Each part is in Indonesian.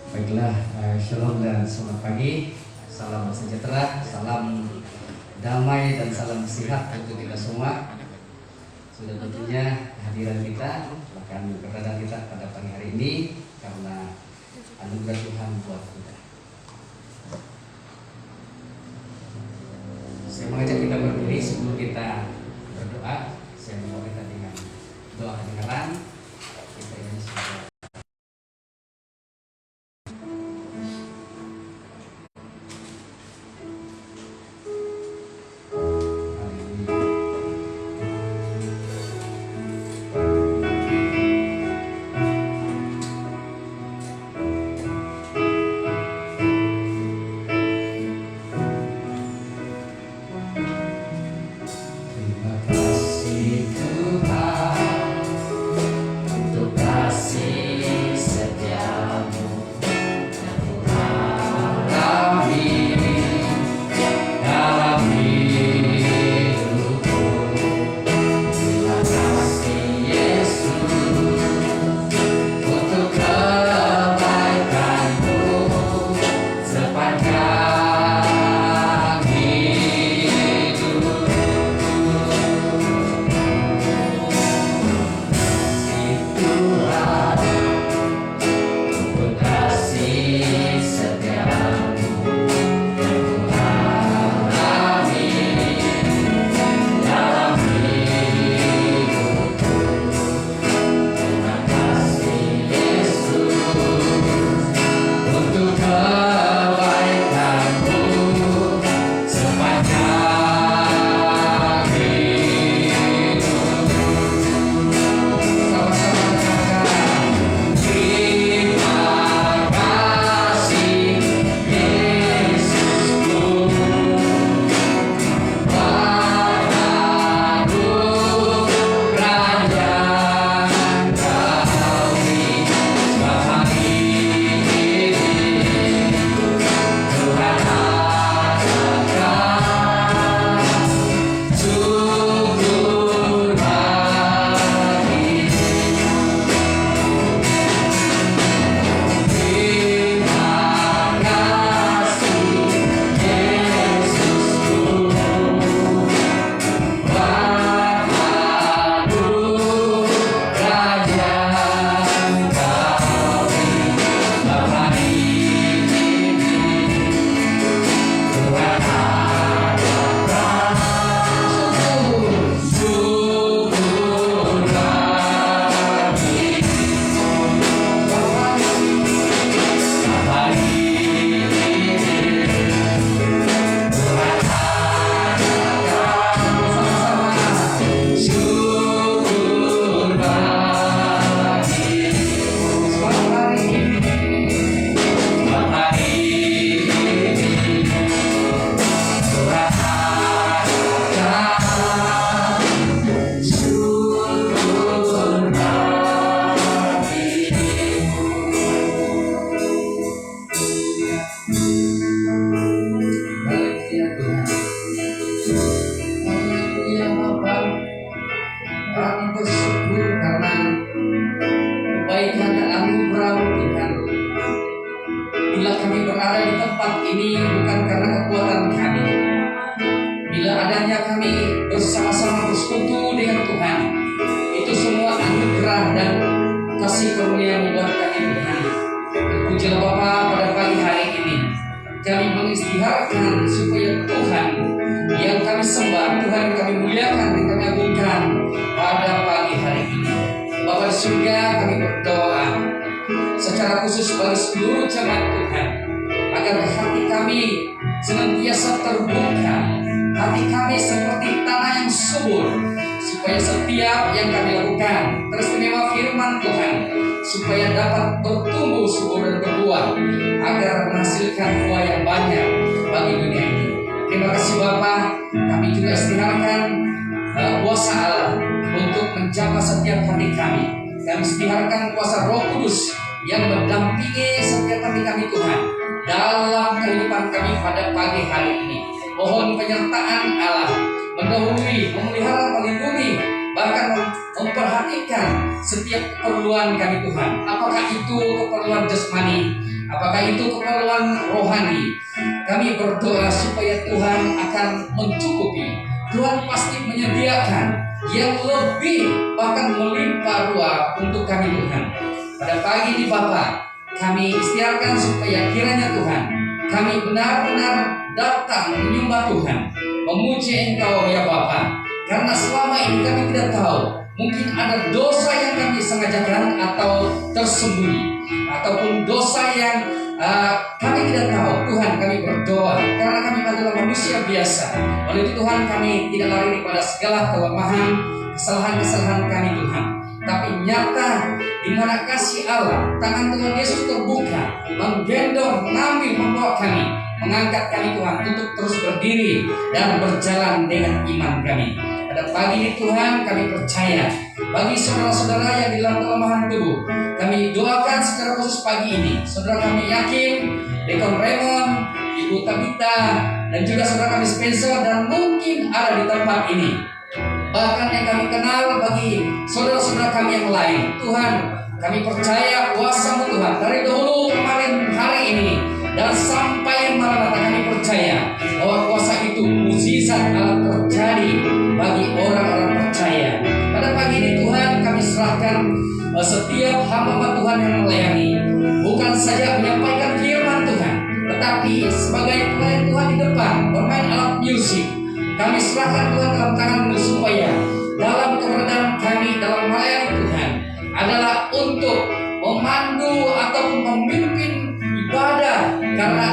Baiklah, shalom dan selamat pagi. Salam sejahtera, salam damai dan salam sehat untuk kita semua. Sudah tentunya kehadiran kita, bahkan keberadaan kita pada pagi hari ini karena anugerah Tuhan buat kita. Saya mengajak kita berdiri sebelum kita berdoa. Saya membawa kita dengan doa kedengaran. Kita ini sebagai bahkan memperhatikan setiap keperluan kami Tuhan. Apakah itu keperluan jasmani, apakah itu keperluan rohani. Kami berdoa supaya Tuhan akan mencukupi. Tuhan pasti menyediakan yang lebih, bahkan melimpah ruah untuk kami Tuhan. Pada pagi ini Bapa, kami istiarkan supaya kiranya Tuhan, kami benar-benar datang menyembah Tuhan, memuji Engkau ya Bapa. Karena selama ini kami tidak tahu, mungkin ada dosa yang kami sengajakan atau tersembunyi, ataupun dosa yang kami tidak tahu. Tuhan, kami berdoa karena kami adalah manusia biasa. Oleh itu Tuhan, kami tidak lari pada segala kelemahan, kesalahan-kesalahan kami Tuhan. Tapi nyata di mana kasih Allah, tangan Tuhan Yesus terbuka, menggendong, mengambil, membawa kami, mengangkat kami Tuhan untuk terus berdiri dan berjalan dengan iman kami. Pada pagi ini Tuhan, kami percaya bagi saudara-saudara yang di dalam kelemahan tubuh, kami doakan secara khusus pagi ini. Saudara kami yakin, Deacon Raymond, Ibu Tabita, dan juga saudara kami Spencer, dan mungkin ada di tempat ini, bahkan yang kami kenal bagi saudara-saudara kami yang lain. Tuhan, kami percaya kuasa-Mu Tuhan dari dahulu kemarin hari ini dan sampai Maranatha. Kami percaya bahwa kuasa itu mukjizat akan terjadi bagi orang-orang percaya. Pada pagi ini Tuhan, kami serahkan setiap hamba Tuhan yang melayani, bukan saja menyampaikan firman Tuhan, tetapi sebagai pelayan Tuhan di depan, bermain alat musik. Kami serahkan Tuhan dalam tangan-Mu supaya dalam keberadaan kami dalam melayani Tuhan adalah untuk memandu ataupun memimpin ibadah, karena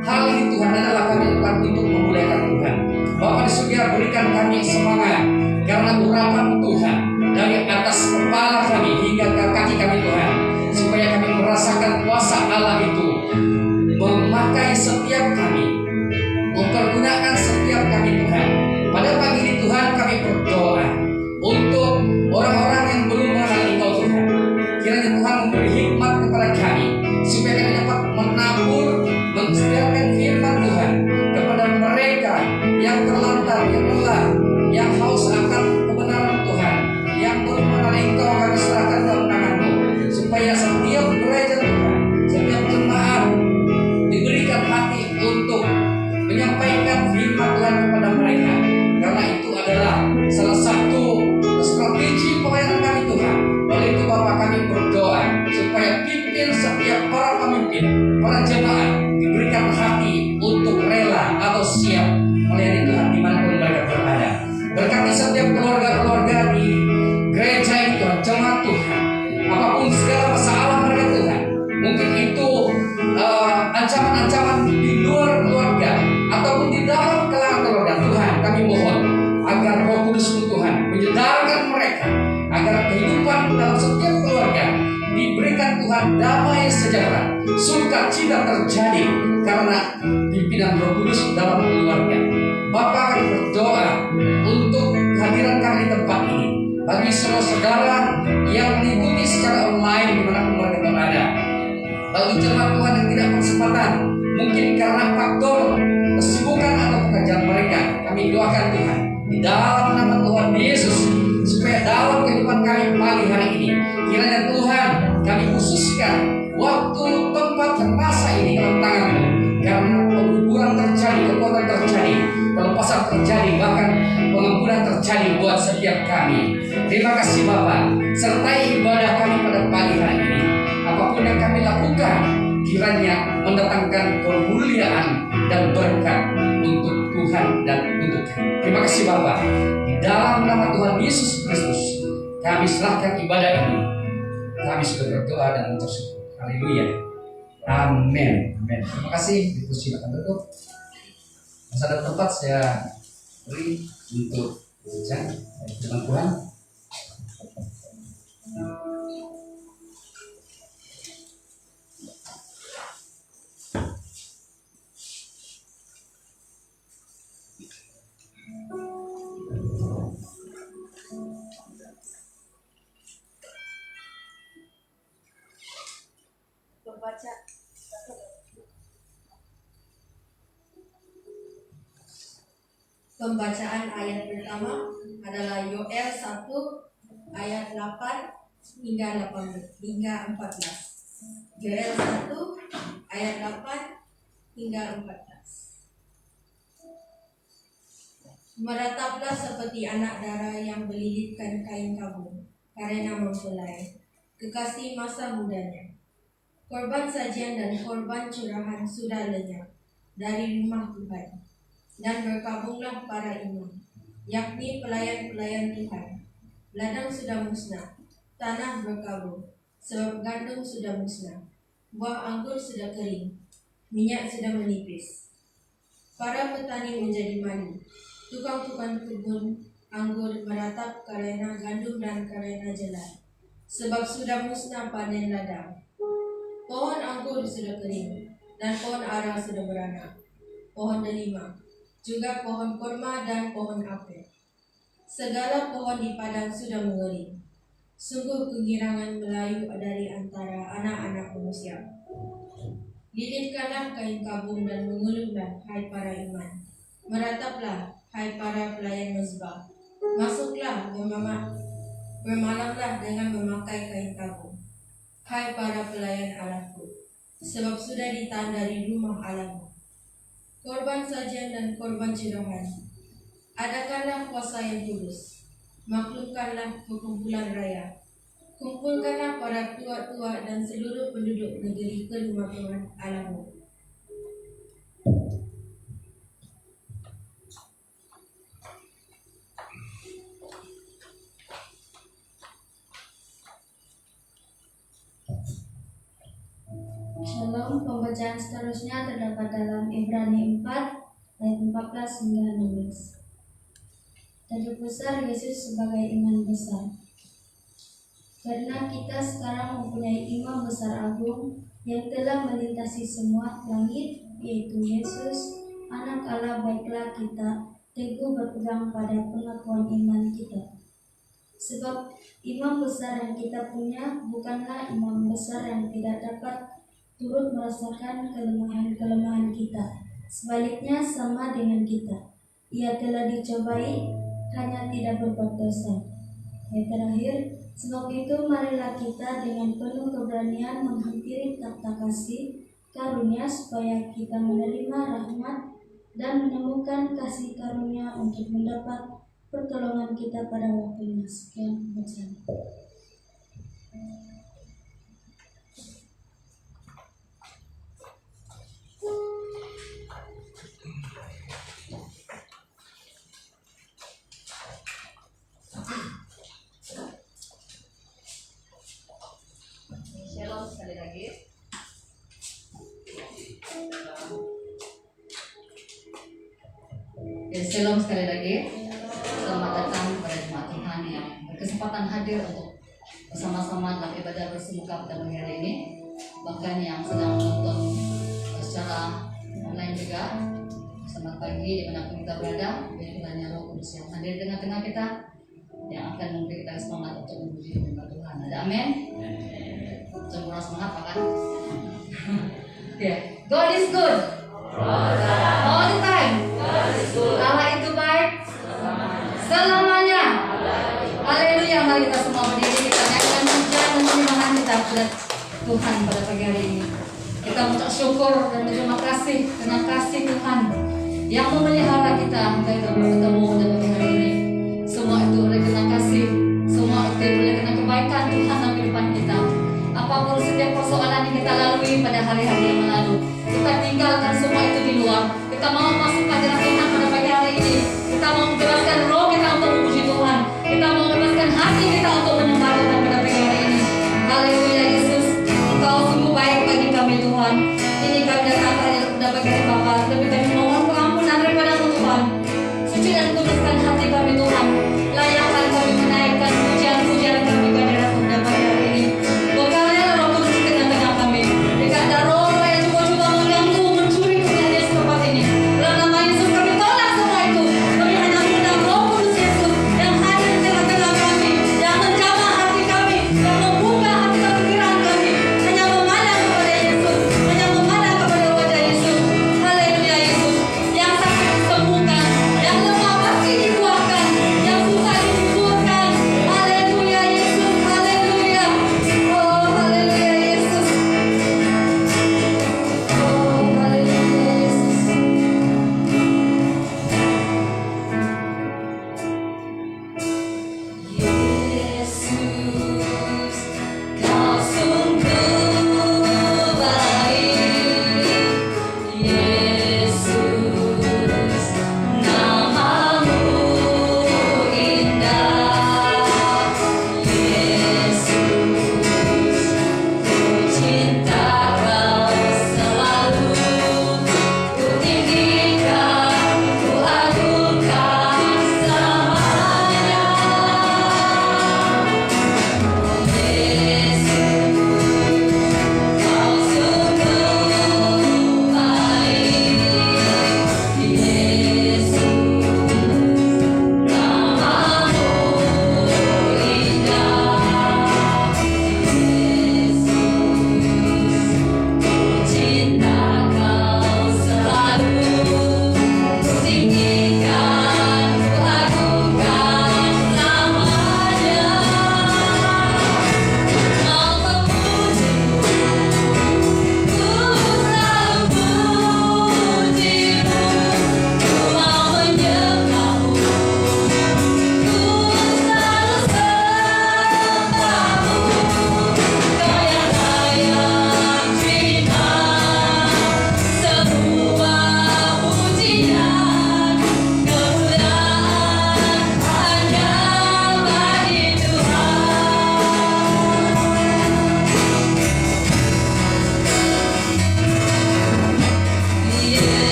hal ini Tuhan adalah kami lakukan untuk memuliakan Tuhan. Bapa di surga, berikan kami semangat karena urapan Tuhan dari atas kepala kami hingga ke kaki kami Tuhan, supaya kami merasakan kuasa Allah itu memakai setiap kami, mempergunakan setiap kami Tuhan. Pada pagi ini Tuhan, kami berdoa untuk orang-orang yang belum mengenal Engkau Tuhan. Kiranya Tuhan memberi hikmat kepada kami, supaya kami dapat menabur, mengistiarkan firman Tuhan kepada mereka yang terlantar, yang lelah, yang haus akan kebenaran Tuhan, yang belum mengenal Engkau. Kami serahkan dalam tangan-Mu, supaya setiap gereja Tuhan, setiap jemaat diberikan hati untuk menyampaikan firman Tuhan kepada mereka. Karena itu adalah salah satu strategi pelayanan kami Tuhan. Oleh itu Bapak, kami berdoa supaya pimpin setiap para pemimpin, para jemaat diberikan hati untuk rela atau siap melayani Tuhan dimanapun mereka berada. Berkati setiap keluarga-keluarga di gereja ini Tuhan, jemaat Tuhan, apapun segala masalah mereka Tuhan, mungkin itu ancaman-ancaman di luar keluarga ataupun di dalam keluarga Tuhan, kami mohon agar Roh Kudus Tuhan menyedarkan mereka, agar kehidupan dalam setiap keluarga diberikan Tuhan damai sejahtera, sukacita terjadi karena pimpinan Roh Kudus dalam keluarga. Bapak, kami berdoa untuk kehadiran kami di tempat ini, bagi saudara-saudara yang mengikuti secara online dimanapun mereka berada, bagi jemaat Tuhan yang tidak berkesempatan, mungkin karena faktor kesibukan atau pekerjaan mereka, kami doakan Tuhan di dalam nama Tuhan Yesus, supaya dalam kehidupan kami pagi hari ini, kiranya Tuhan kami khususkan waktu, tempat, dan masa ini dalam tangan-Mu, karena penghiburan terjadi, kekuatan terjadi, pelepasan terjadi, bahkan pengampunan terjadi buat setiap kami. Terima kasih Bapa, sertai ibadah kami pada pagi hari ini. Apapun yang kami lakukan, kiranya mendatangkan kemuliaan dan berkat untuk Tuhan dan untuk kami. Terima kasih Bapa, di dalam nama Tuhan Yesus Kristus kami serahkan ibadah ini. Kami sudah berdoa dan bersyukur. Haleluya. Amin. Amin. Terima kasih. Silakan duduk. Masa ada tempat saya beri untuk bicara dengan Tuhan. Pembacaan ayat pertama adalah Yoel 1 ayat 8 hingga 14. Yoel 1 ayat 8 hingga 14. Merataplah seperti anak dara yang melilitkan kain kabung karena mempelai kekasih masa mudanya. Korban sajian dan korban curahan sudah lenyap dari rumah Tuhan, dan berkabunglah para imam, yakni pelayan-pelayan Tuhan. Ladang sudah musnah, tanah berkabung, sebab gandum sudah musnah, buah anggur sudah kering, minyak sudah menipis. Para petani menjadi malu, tukang-tukang kebun anggur meratap karena gandum dan karena jelai, sebab sudah musnah panen ladang. Pohon anggur sudah kering, dan pohon ara sudah beranak, pohon delima, juga pohon kurma dan pohon apel. Segala pohon di padang sudah mengering. Sungguh kegirangan melayu dari antara anak-anak manusia. Lilitkanlah kain kabung dan mengeluhlah, hai para iman. Merataplah, hai para pelayan mezbah. Masuklah, bermalamlah dengan memakai kain kabung, hai para pelayan Allahku, sebab sudah ditahan dari rumah Allahmu. Korban sajian dan korban curahan, adakanlah puasa yang kudus, maklumkanlah perkumpulan raya, kumpulkanlah para tua-tua dan seluruh penduduk negeri ke rumah Tuhan Allahmu. Shalom, pembacaan seterusnya terdapat dalam Ibrani 4 ayat 14 hingga 16. Tajuk besar Yesus sebagai imam besar. Karena kita sekarang mempunyai imam besar agung yang telah melintasi semua langit, yaitu Yesus, Anak Allah, baiklah kita teguh berpegang pada pengakuan iman kita. Sebab imam besar yang kita punya bukanlah imam besar yang tidak dapat turut merasakan kelemahan-kelemahan kita. Sebaliknya sama dengan kita. Ia telah dicobai, hanya tidak berbuat dosa. Yang terakhir, sebab itu marilah kita dengan penuh keberanian menghampiri takhta kasih karunia supaya kita menerima rahmat dan menemukan kasih karunia untuk mendapat pertolongan kita pada waktunya. Sekian bacaan. Shalom sekali lagi. Shalom sekali lagi. Selamat datang kepada jemaat Tuhan yang berkesempatan hadir untuk bersama-sama dalam ibadah bersemuka pada pagi hari ini. Bahkan yang sedang menonton secara online juga. Selamat pagi dimanapun kita berada. Biar kiranya Roh Kudus yang hadir di tengah-tengah kita, yang akan memberi kita semangat untuk memuji nama Tuhan. Ada amin? Semua semangat kan? Okay. God is good. All the time. Allah itu baik selamanya. Haleluya. Mari kita semua berdiri, kita nyanyikan pujian dan penyembahan kita kepada Tuhan pada pagi hari ini. Kita mengucap syukur dan berterima kasih karena kasih Tuhan yang memelihara kita hingga kita bertemu pada pagi hari ini. Semua itu oleh karena kasih, semua itu oleh karena kebaikan Tuhan dalam kehidupan kita. Apapun setiap persoalan yang kita lalui pada hari-hari yang lalu, kita tinggalkan semua itu di luar. Kita mau masuk hadirat Tuhan pada pagi hari ini. Kita mau membebaskan roh kita untuk memuji Tuhan. Kita mau membebaskan hati kita untuk menyembah Tuhan pada pagi hari ini. Haleluya Yesus, Engkau sungguh baik bagi kami Tuhan. Ini kami datang pada pagi hari Bapa, tapi kami mohon pengampunan daripada-Mu Tuhan. Suci dan kuduskan hati kami Tuhan. Layakkan kami menaikkan pujian-pujian kami ke hadirat-Mu pada pagi hari ini. Berkalilah Roh Kudus di tengah-tengah kami. Jika ada roh-roh yang coba-coba mengganggu, mencuri kemuliaan tempat ini, dalam nama Yesus kami tolak semua itu. Kami hanya mengundang Roh Kudus Yesus yang hadir di tengah-tengah kami, yang menjawab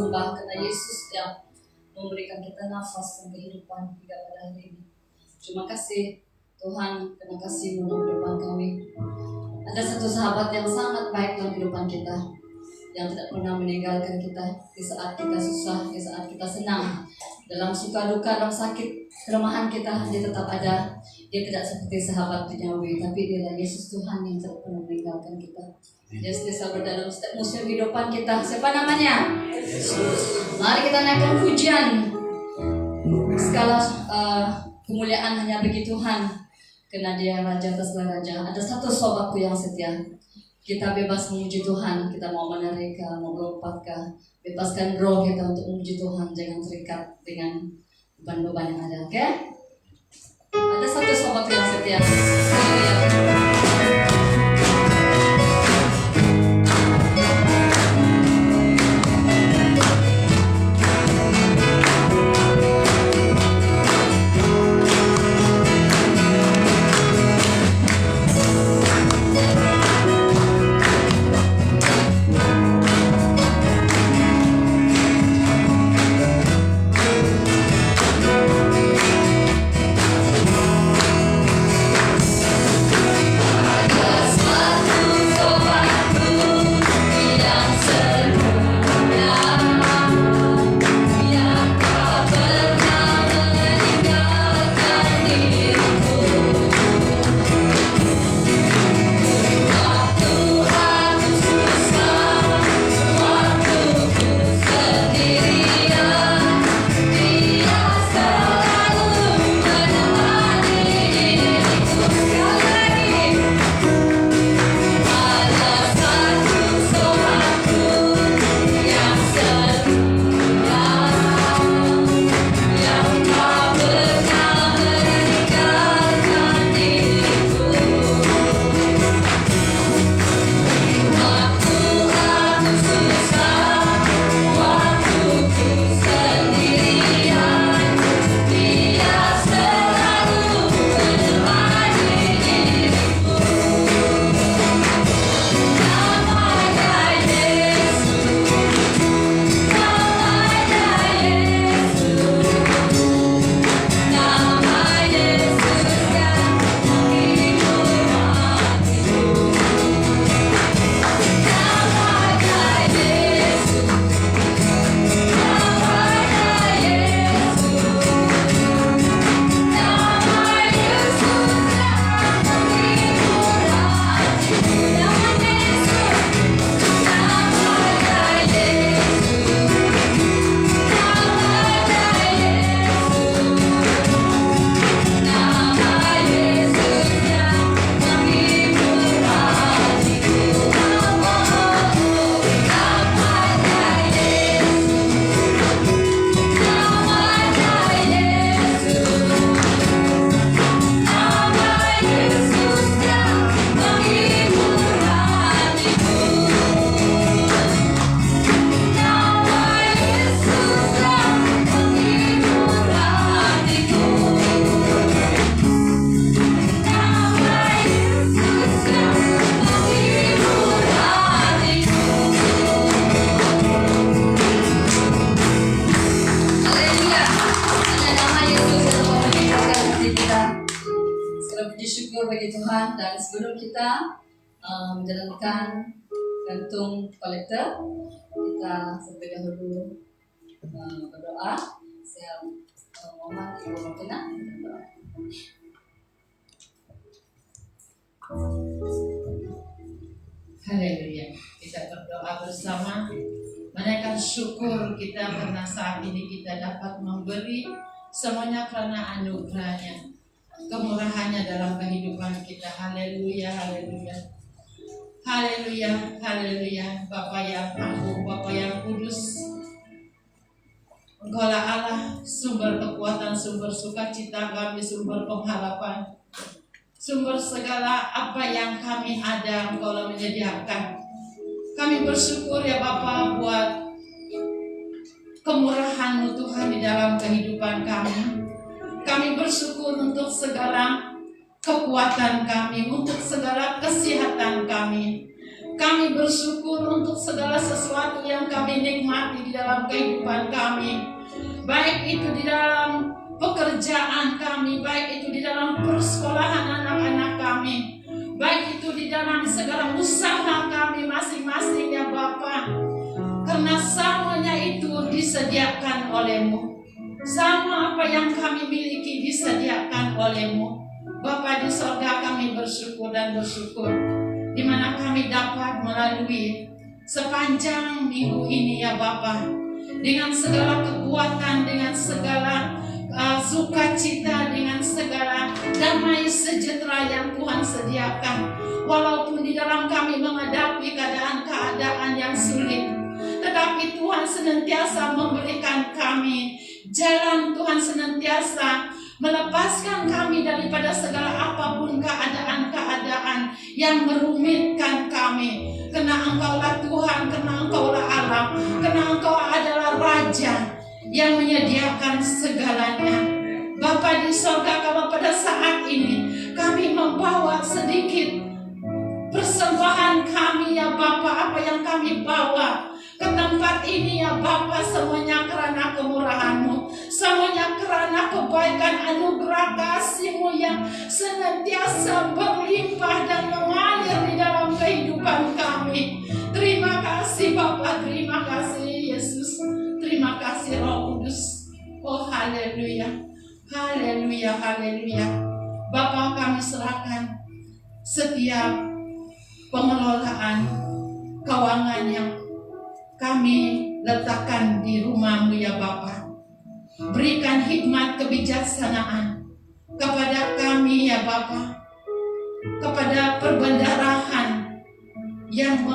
sembah karena Yesus yang memberikan kita nafas dan kehidupan hingga pada hari ini. Terima kasih Tuhan, terima kasih dalam kehidupan kami. Ada satu sahabat yang sangat baik dalam kehidupan kita, yang tidak pernah meninggalkan kita di saat kita susah, di saat kita senang, dalam suka duka, dalam sakit, kelemahan kita, dia tetap ada. Dia tidak seperti sahabat duniawi, tapi dia Yesus Tuhan yang tidak pernah meninggalkan kita. Dia selalu dalam setiap musim kehidupan kita. Siapa namanya? Yesus. Mari kita naikkan pujian. Segala kemuliaan hanya bagi Tuhan, karena Dia Raja atas segala raja. Ada satu sobatku yang setia. Kita bebas memuji Tuhan. Kita mau menarik, mau melompatkah, bebaskan roh kita untuk memuji Tuhan. Jangan terikat dengan beban-beban yang ada. Oke? Ada satu sobat yang setia. Dan sebelum kita menjalankan gantung kolektor, kita terlebih dahulu berdoa. Saya mohon ibu berkenan berdoa. Haleluya. Kita berdoa bersama, menaikkan syukur kita karena saat ini kita dapat memberi semuanya karena anugerahnya, kemurahannya dalam kehidupan kita. Haleluya, haleluya, haleluya, haleluya. Bapa yang agung, Bapa yang kudus, Engkaulah Allah, sumber kekuatan, sumber sukacita kami, sumber pengharapan, sumber segala apa yang kami ada, Engkaulah menyediakan. Kami bersyukur ya Bapa buat kemurahan-Mu Tuhan di dalam kehidupan kami. Kami bersyukur untuk segala kekuatan kami, untuk segala kesehatan kami. Kami bersyukur untuk segala sesuatu yang kami nikmati di dalam kehidupan kami. Baik itu di dalam pekerjaan kami, baik itu di dalam persekolahan anak-anak kami, baik itu di dalam segala usaha kami masing-masing ya Bapa. Karena semuanya itu disediakan oleh-Mu. Sama apa yang kami miliki disediakan oleh-Mu. Bapa di sorga, kami bersyukur dan bersyukur di mana kami dapat melalui sepanjang minggu ini ya Bapa, dengan segala kekuatan, dengan segala sukacita, dengan segala damai sejahtera yang Tuhan sediakan. Walaupun di dalam kami menghadapi keadaan-keadaan yang sulit, tetapi Tuhan senantiasa memberikan kami jalan. Tuhan senantiasa melepaskan kami daripada segala apapun keadaan-keadaan yang merumitkan kami. Karena Engkaulah Tuhan, karena Engkaulah Allah, karena Engkau adalah Raja yang menyediakan segalanya. Bapa di sorga, kalau pada saat ini kami membawa sedikit persembahan kami ya Bapa, apa yang kami bawa ke tempat ini ya Bapa, semuanya karena kemurahan-Mu, semuanya karena kebaikan anugerah kasih-Mu yang senantiasa berlimpah dan mengalir di dalam kehidupan kami. Terima kasih Bapa, terima kasih Yesus, terima kasih Roh Kudus. Oh haleluya, haleluya, haleluya. Bapa, kami serahkan setiap pengelolaan keuangan yang kami letakkan di rumah-Mu ya Bapa. Berikan hikmat kebijaksanaan kepada kami ya Bapa, kepada perbendarahan yang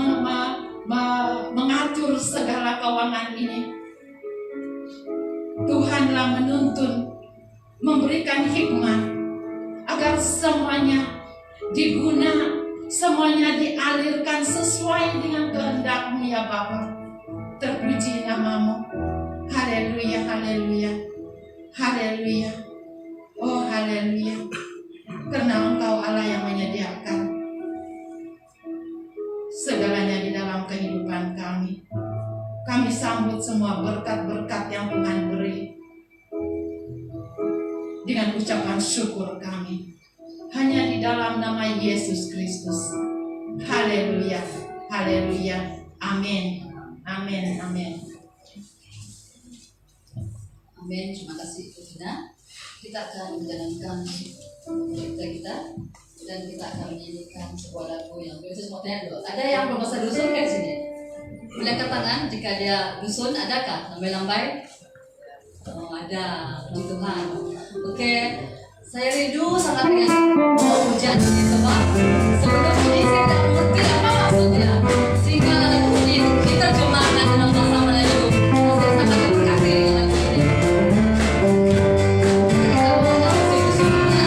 mengatur segala keuangan ini. Tuhanlah menuntun, memberikan hikmat agar semuanya diguna, semuanya dialirkan sesuai dengan kehendak-Mu ya Bapa. Terpuji nama-Mu. Haleluya, haleluya, haleluya. Oh haleluya. Karena Engkau Allah yang menyediakan segalanya di dalam kehidupan kami. Kami sambut semua berkat-berkat yang Tuhan beri dengan ucapan syukur kami. Hanya di dalam nama Yesus Kristus. Haleluya, haleluya. Amin. Amin, amin. Amin. Terima kasih Ibu Dina. Kita akan menjalankan berita kita dan kita akan menyanyikan sebuah lagu yang itu semuanya dulu. Ada yang belum masa dusun kan sini? Boleh angkat tangan jika ada dusun, adakah lambai-lambai? Oh, ada. Puji Tuhan. Oke. Saya rindu sangat dengan hujan ini Pak. Sebelum ini saya tidak mengerti apa maksudnya. Sehingga lagu ini diterjemahkan dalam bahasa Melayu. Saya sangat terkasih dengan lagu ini. Kita mengenal musiknya.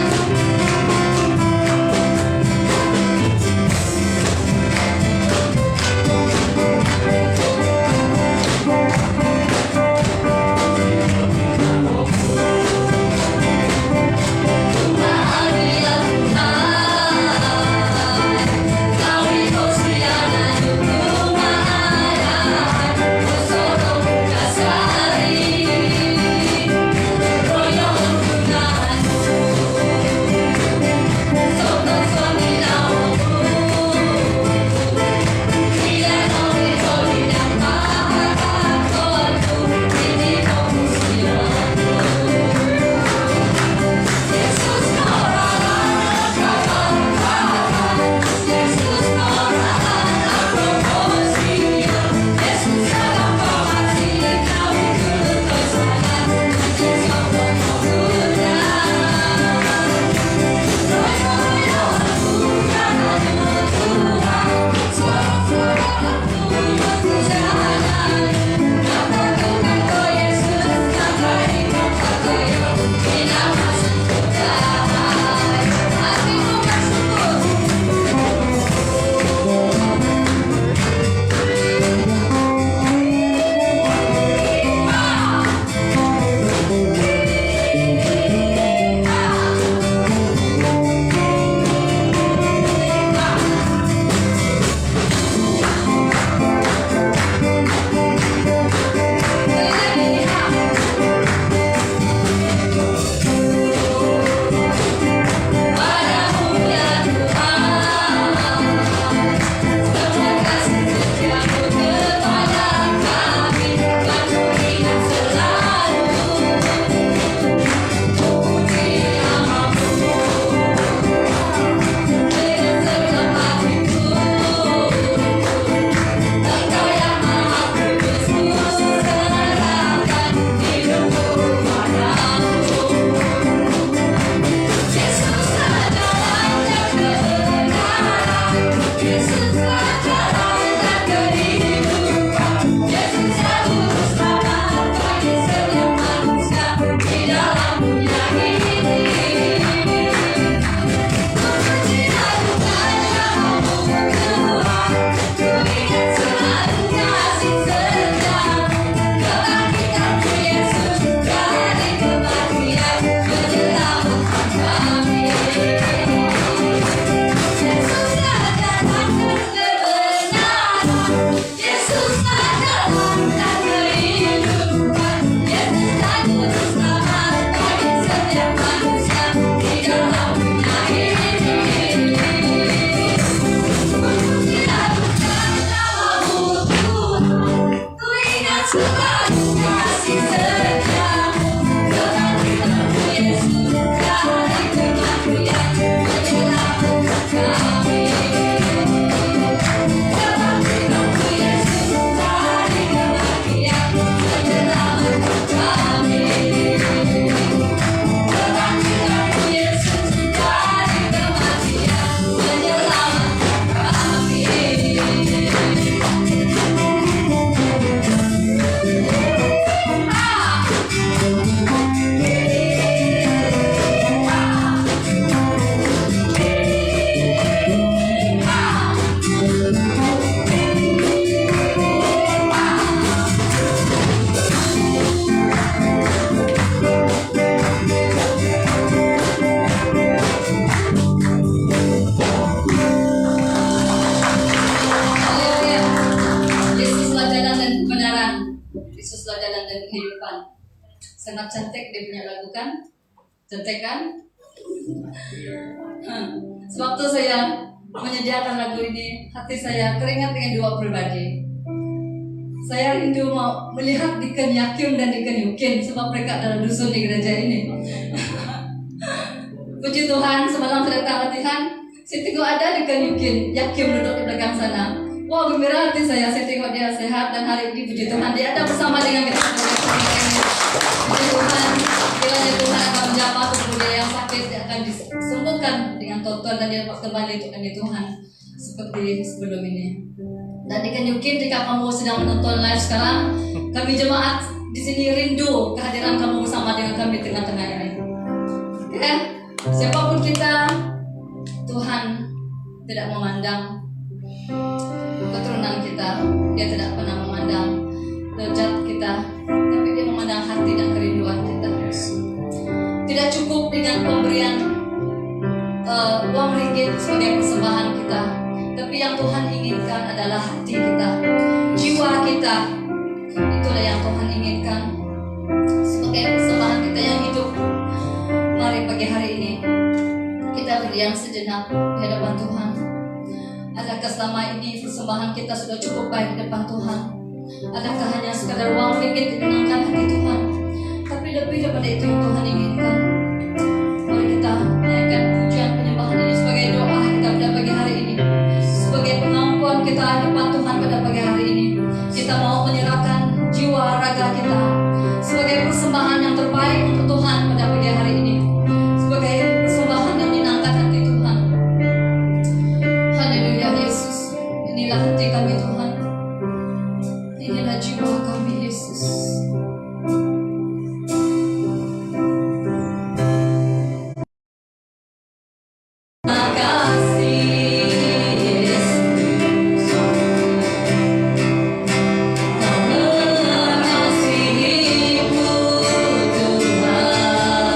Maria Tuhan, kau di Haleluya. Yesuslah jalan dan kebenaran. Yesuslah jalan dan kehidupan. Sangat cantik dia punya lagu kan? Cantik kan? Sewaktu saya menyediakan lagu ini, hati saya teringat dengan dua pribadi. Saya rindu mau melihat Deacon Yakim dan Deacon Yukin, sebab mereka adalah dusun di gereja ini. Puji Tuhan, semalam saya datang latihan, saya tengok ada Deacon Yukin, Yakim duduk di belakang sana. Wah, gembira hati saya tengok dia sehat, dan hari ini puji Tuhan dia ada bersama dengan kita. Puji Tuhan, kiranya Tuhan akan menjamah tubuh dia yang sakit, dia akan disembuhkan dengan total, dan dia dapat kembali untuk Tuhan seperti sebelum ini. Dan Deacon Yukin, jika kamu sedang menonton live sekarang, kami jemaat di sini rindu kehadiran kamu bersama dengan kami di tengah-tengah ini. Ya, siapapun kita, Tuhan tidak memandang keturunan kita, Dia tidak pernah memandang derajat kita, tapi Dia memandang hati dan kerinduan kita. Tidak cukup dengan pemberian uang ringgit sebagai persembahan kita, tapi yang Tuhan inginkan adalah hati kita, jiwa kita. Itulah yang Tuhan inginkan sebagai persembahan kita yang hidup. Mari pagi hari ini kita berdiam sejenak di hadapan Tuhan. Adakah selama ini persembahan kita sudah cukup baik di depan Tuhan? Adakah hanya sekadar uang ringgit menyenangkan hati Tuhan? Tapi lebih daripada itu yang Tuhan inginkan. Mari kita menaikkan pujian penyembahan ini sebagai doa kita pada pagi hari ini, sebagai pengakuan kita di depan Tuhan pada pagi hari ini. Kita mau menyerahkan jiwa raga kita sebagai persembahan yang terbaik untuk Tuhan pada pagi hari ini, sebagai persembahan yang menyenangkan hati Tuhan. Haleluya Yesus, inilah hati kami Tuhan, inilah jiwa kami Yesus. Terima kasih Yesus, kau mengasihiku Tuhan.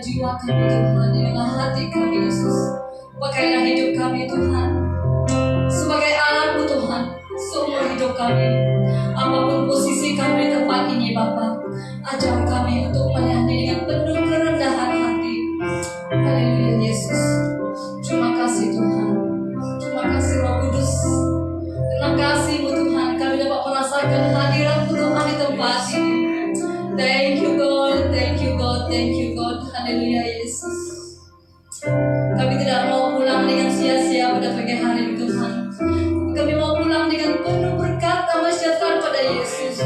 jiwa kami Tuhan, inilah hati kami Yesus. Pakailah hidup kami Tuhan sebagai alat-Mu Tuhan seumur hidup kami. Apapun posisi kami di tempat ini Bapa, ajar kami untuk melayani dengan penuh kerendahan hati. Haleluya Yesus. Terima kasih Tuhan. Terima kasih Roh Kudus. Terima kasih-Mu Tuhan, kami dapat merasakan hadirat-Mu Tuhan di tempat ini. Thank you God, thank you God, thank you God. Haleluya Yesus. Kami tidak mau pulang dengan sia-sia pada pagi hari ini Tuhan. Kami mau pulang dengan penuh berkat damai sejahtera pada Yesus.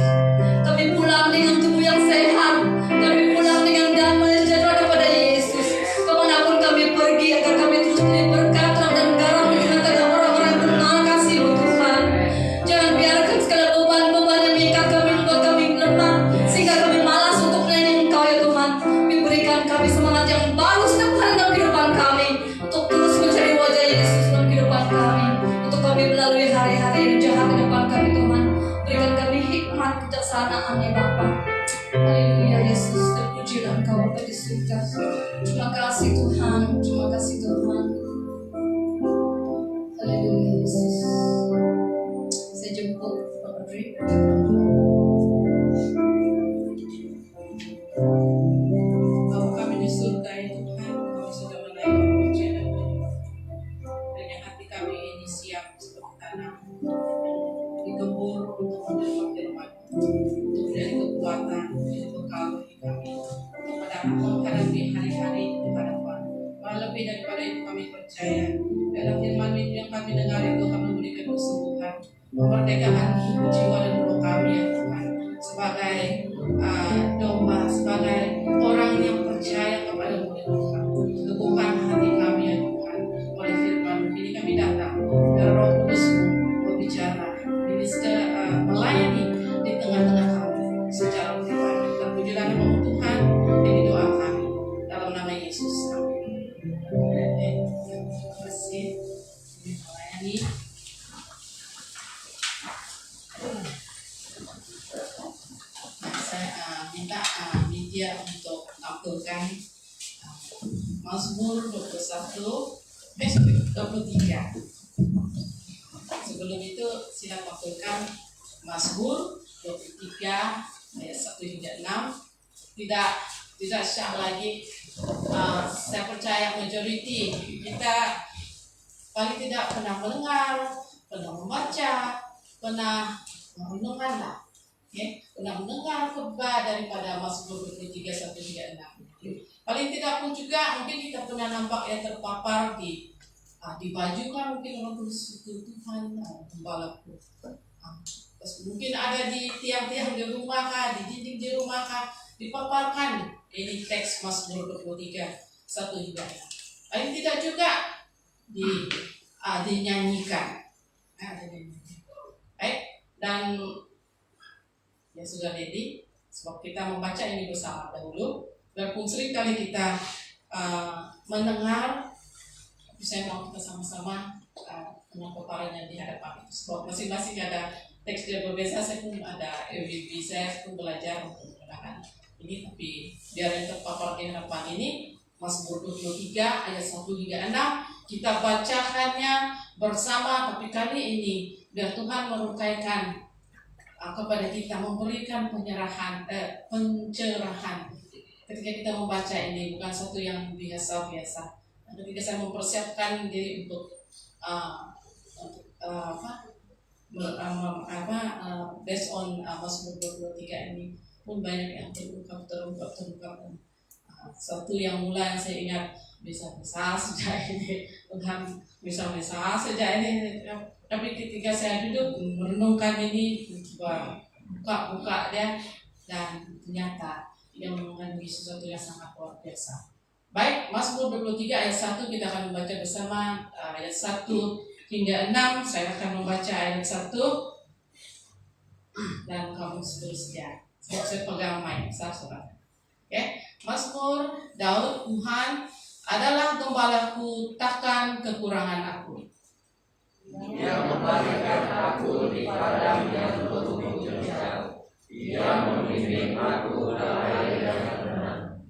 Kami pulang dengan tubuh yang sehat. Kami pulang dengan damai sejahtera kepada Yesus. Kemanapun kami pergi, agar kami terus menjadi berkat dan garam di tengah-tengah orang-orang yang mengenal kasih-Mu Tuhan. Jangan biarkan segala beban-beban yang mengikat kami membuat kami lemah, sehingga kami malas untuk melayani Engkau ya Tuhan. Berikan kami semangat yang baru setiap hari dalam kehidupan kami, untuk terus mencari wajah Yesus dalam kehidupan kami. kami percaya dalam firman yang kami dengar itu akan memberikan kesembuhan, kemerdekaan tubuh, jiwa dan roh kami ya Tuhan, sebagai domba, sebagai orang yang percaya kepada-Mu ya Tuhan. Teguhkan hati kami ya Tuhan oleh firman ini kami datang dan Roh Kudus-Mu berbicara, minister, melayani di tengah-tengah kami secara pribadi. Terpujilah nama Tuhan, ini doa kami dalam nama Yesus. Amin. Terima kasih. Ini melayani. Nah, saya minta media untuk tampilkan Mazmur 23. Sebelum itu sila tampilkan Mazmur 23 ayat 1 hingga 6. Tidak syah lagi. Saya percaya majoriti kita paling tidak pernah mendengar, pernah membaca, pernah merenungkan lah. Okay? Pernah mendengar khotbah daripada Mazmur 23 1 hingga 6. Paling tidak pun juga mungkin kita pernah nampak yang terpapar di baju kan, mungkin orang tulis Tuhan gembalaku. Terus mungkin ada di tiang-tiang di rumah kah, di dinding di rumah kah, dipaparkan ini teks Mazmur 23 1 hingga 6. Paling tidak juga dinyanyikan. Baik, dan ya sudah ready. Sebab kita membaca ini bersama dahulu. Walaupun sering kali kita mendengar, tapi saya mau kita sama-sama penyampaiannya di hadapan itu. Sebab masing-masing ada teks yang berbeda. Saya pun ada MBB, saya pun belajar untuk menggunakan ini. Tapi biar yang terpapar di hadapan ini, Mazmur 23 ayat 1 hingga 6, kita bacakannya bersama. Tapi kali ini biar Tuhan merukaikan kepada kita, memberikan pencerahan ketika kita membaca ini, bukan satu yang biasa-biasa. Ketika saya mempersiapkan diri untuk based on Mazmur 23 ini pun banyak yang terungkap. Satu yang mulai saya ingat bisa-bisa saja ini, Tuhan bisa-bisa saja ini. Tapi ketika saya duduk merenungkan ini, buka dia, dan ternyata yang mengandungi sesuatu yang sangat luar biasa. Baik, Mazmur 23 ayat 1 kita akan membaca bersama, ayat 1 hingga 6. Saya akan membaca ayat 1 dan kamu seterusnya. Saya pegang mic, surat. Oke, Mazmur Daud. Tuhan adalah gembalaku, takkan kekurangan aku. Dia membalikkan aku di padang yang berhubung jauh. Dia membimbing aku dalam air yang tenang.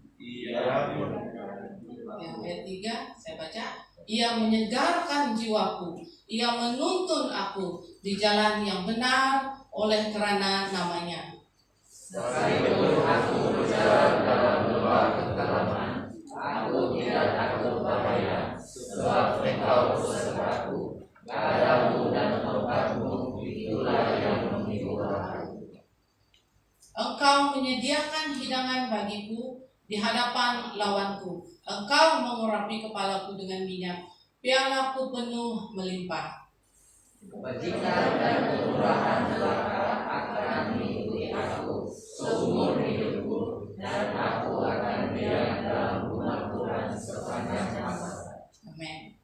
Ayat 3 saya baca. Ia menyegarkan jiwaku. Ia menuntun aku di jalan yang benar oleh kerana namanya. Sekalipun aku berjalan dalam lembah kekelaman, aku tidak takut bahaya, sebab Engkau besertaku. Padamu dan tempatmu itulah yang menghibur aku. Engkau menyediakan hidangan bagiku di hadapan lawanku. Engkau mengurapi kepalaku dengan minyak, pialaku penuh melimpah. Kebajikan dan kemurahan belaka akan mengikuti aku seumur hidupku, dan aku akan diam dalam rumah Tuhan sepanjang masa. Amin.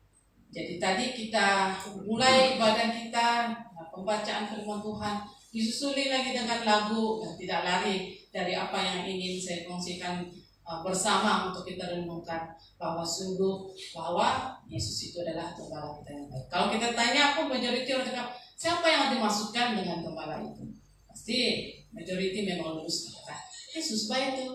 Jadi tadi kita mulai ibadah kita, pembacaan firman Tuhan, disusuli lagi dengan lagu, dan tidak lari dari apa yang ingin saya kongsikan bersama untuk kita renungkan, bahwa sungguh bahwa Yesus itu adalah gembala kita yang baik. Kalau kita tanya aku, majoriti orang cakap, siapa yang dimaksudkan dengan gembala itu? Pasti majoriti memang lulus kata Yesus baik itu.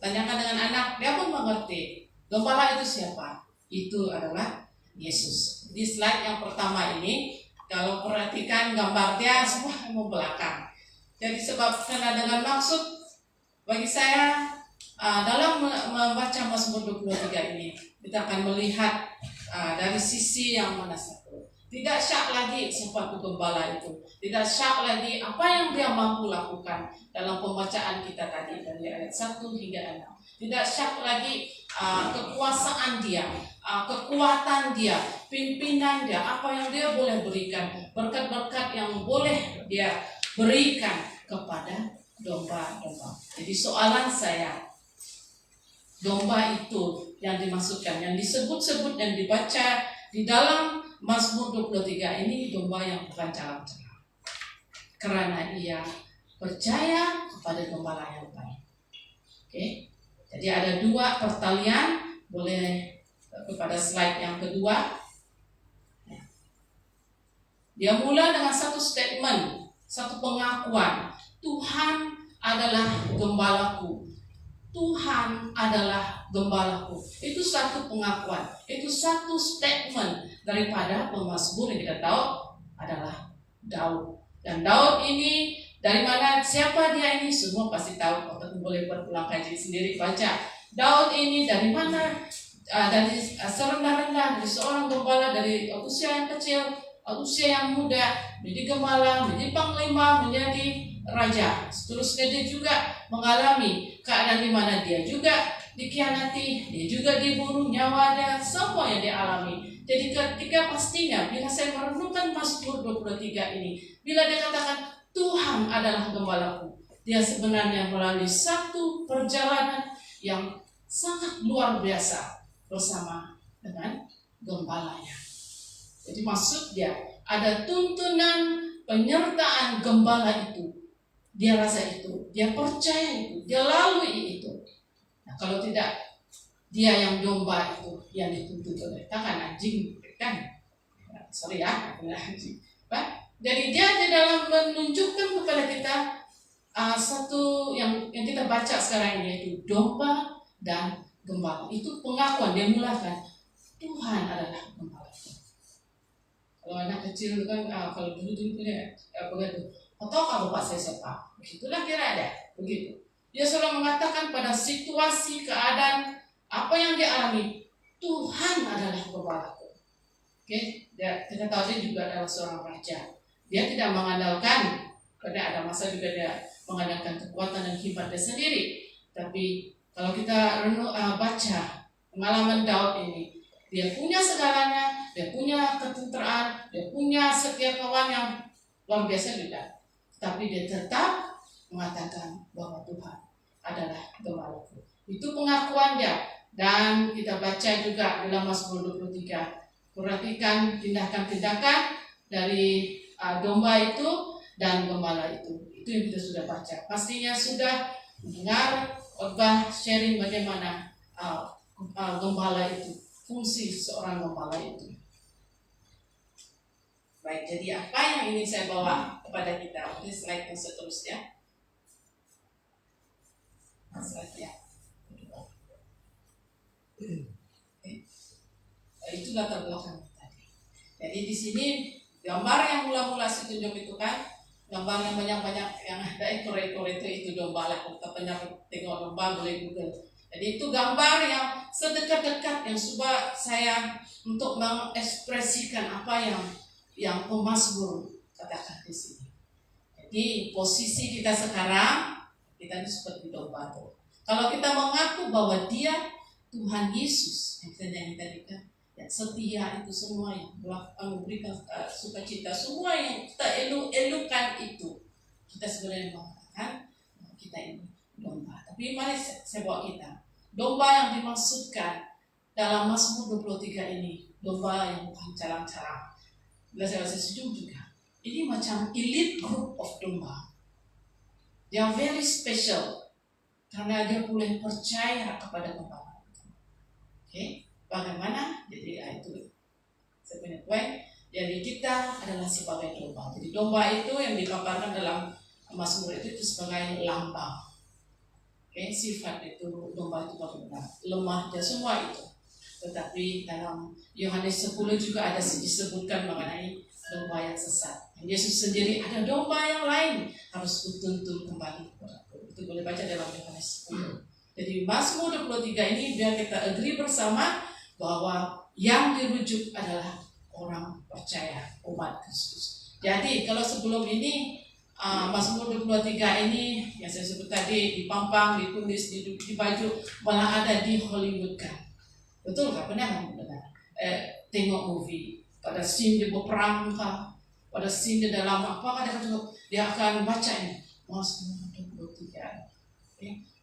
Tanyakan dengan anak, dia pun mengerti gembala itu siapa. Itu adalah Yesus. Di slide yang pertama ini, kalau perhatikan gambar dia semua membelakang. Jadi sebab karena dengan maksud bagi saya dalam membaca Mazmur 23 ini, kita akan melihat dari sisi yang mana satu. Tidak syak lagi siapa itu gembala itu. Tidak syak lagi apa yang dia mampu lakukan dalam pembacaan kita tadi dari ayat 1 hingga 6. Tidak syak lagi kekuasaan dia, kekuatan dia, pimpinan dia, apa yang dia boleh berikan, berkat-berkat yang boleh dia berikan kepada domba-domba. Jadi soalan saya, domba itu yang dimaksudkan, yang disebut-sebut dan dibaca di dalam Mazmur 23 ini domba yang bukan calang-calang. Karena ia percaya kepada gembala yang baik. Oke. Jadi ada 2 pertalian, boleh kepada slide yang kedua. Dia mula dengan satu statement, satu pengakuan. Tuhan adalah gembalaku. Tuhan adalah gembalaku. Itu satu pengakuan. Itu satu statement daripada pemazmur yang kita tahu adalah Daud. Dan Daud ini dari mana, siapa dia ini? Semua pasti tahu. Kita boleh berulang kaji sendiri, baca. Daud ini dari mana? Dari serendah-rendah, dari seorang gembala, dari usia yang kecil, usia yang muda, menjadi gembala, menjadi panglima, menjadi raja. Seterusnya dia juga mengalami keadaan di mana dia juga dikhianati, dia juga dibunuh, nyawa dia, semua yang dia alami. Jadi ketika pastinya bila saya merenungkan Mazmur 23 ini, bila dia katakan Tuhan adalah gembalaku, dia sebenarnya melalui satu perjalanan yang sangat luar biasa bersama dengan gembalanya. Jadi maksud dia ada tuntunan penyertaan gembala itu. Dia rasa itu, dia percaya itu, dia lalui itu. Nah, kalau tidak, dia yang domba itu yang dituntut oleh tangan anjing, kan? Sorry ya, anjing. Jadi dia di dalam menunjukkan kepada kita satu yang kita baca sekarang ini, yaitu domba dan gembala. Itu pengakuan, dia mulakan Tuhan adalah gembala. Kalau anak kecil kan, kalau dulu punya begitu. Atau bapak saya siapa? Begitulah kira ada, begitu. Dia selalu mengatakan pada situasi keadaan apa yang dia alami, Tuhan adalah gembalaku. Oke, kita tahu dia juga adalah seorang raja. Dia tidak mengandalkan, karena ada masa juga dia mengandalkan kekuatan dan hikmat dia sendiri. Tapi kalau kita baca pengalaman Daud ini, dia punya segalanya, dia punya ketenteraan, dia punya setiap kawan yang luar biasa juga. Tapi dia tetap mengatakan bahwa Tuhan adalah gembalaku. Itu pengakuan dia. Dan kita baca juga dalam Mazmur 23. Perhatikan tindakan-tindakan dari domba itu dan gembala itu. Itu yang kita sudah baca. Pastinya sudah mendengar khotbah sharing bagaimana gembala itu, fungsi seorang gembala itu. Baik, jadi apa yang ingin saya bawa kepada kita? Ini slide yang seterusnya. Slide ya. Itu latar belakang tadi. Jadi di sini gambar yang mula-mula saya tunjuk itu kan, gambar yang banyak-banyak yang ada ekor-ekor itu domba lah. Kalau kita tengok domba boleh Google. Jadi itu gambar yang sedekat-dekat yang coba saya untuk mengekspresikan apa yang pemazmur katakan di sini. Jadi posisi kita sekarang, kita ini seperti domba tuh. Kalau kita mengaku bahwa dia Tuhan Yesus yang kita nyanyi tadi kan, yang setia itu semua yang memberikan sukacita, semua yang kita elukan itu, kita sebenarnya mengatakan kita ini domba. Tapi mari saya bawa kita, domba yang dimaksudkan dalam Mazmur 23 ini, domba yang bukan calang-calang. Bila saya setuju juga, ini macam elite group of domba. They are very special karena dia boleh percaya kepada gembala. Oke, bagaimana? Jadi itu saya punya poin. Jadi kita adalah sebagai domba. Jadi domba itu yang digambarkan dalam Mazmur itu sebagai lambang. Oke, sifat itu domba itu bagaimana? Lemah dan semua itu. Tetapi dalam Yohanes 10 juga ada disebutkan mengenai domba yang sesat. Yesus sendiri ada domba yang lain harus kutuntun kembali. Itu boleh baca dalam Yohanes 10. Jadi Mazmur 23 ini biar kita agree bersama bahwa yang dirujuk adalah orang percaya umat Kristus. Jadi kalau sebelum ini Mazmur 23 ini yang saya sebut tadi dipampang, ditulis di baju, malah ada di Hollywood kan. Betul nggak? Pernah nggak mendengar? Tengok movie pada scene dia berperang kah, pada scene dia dalam apa kadang-kadang dia akan baca ini Mazmur 23.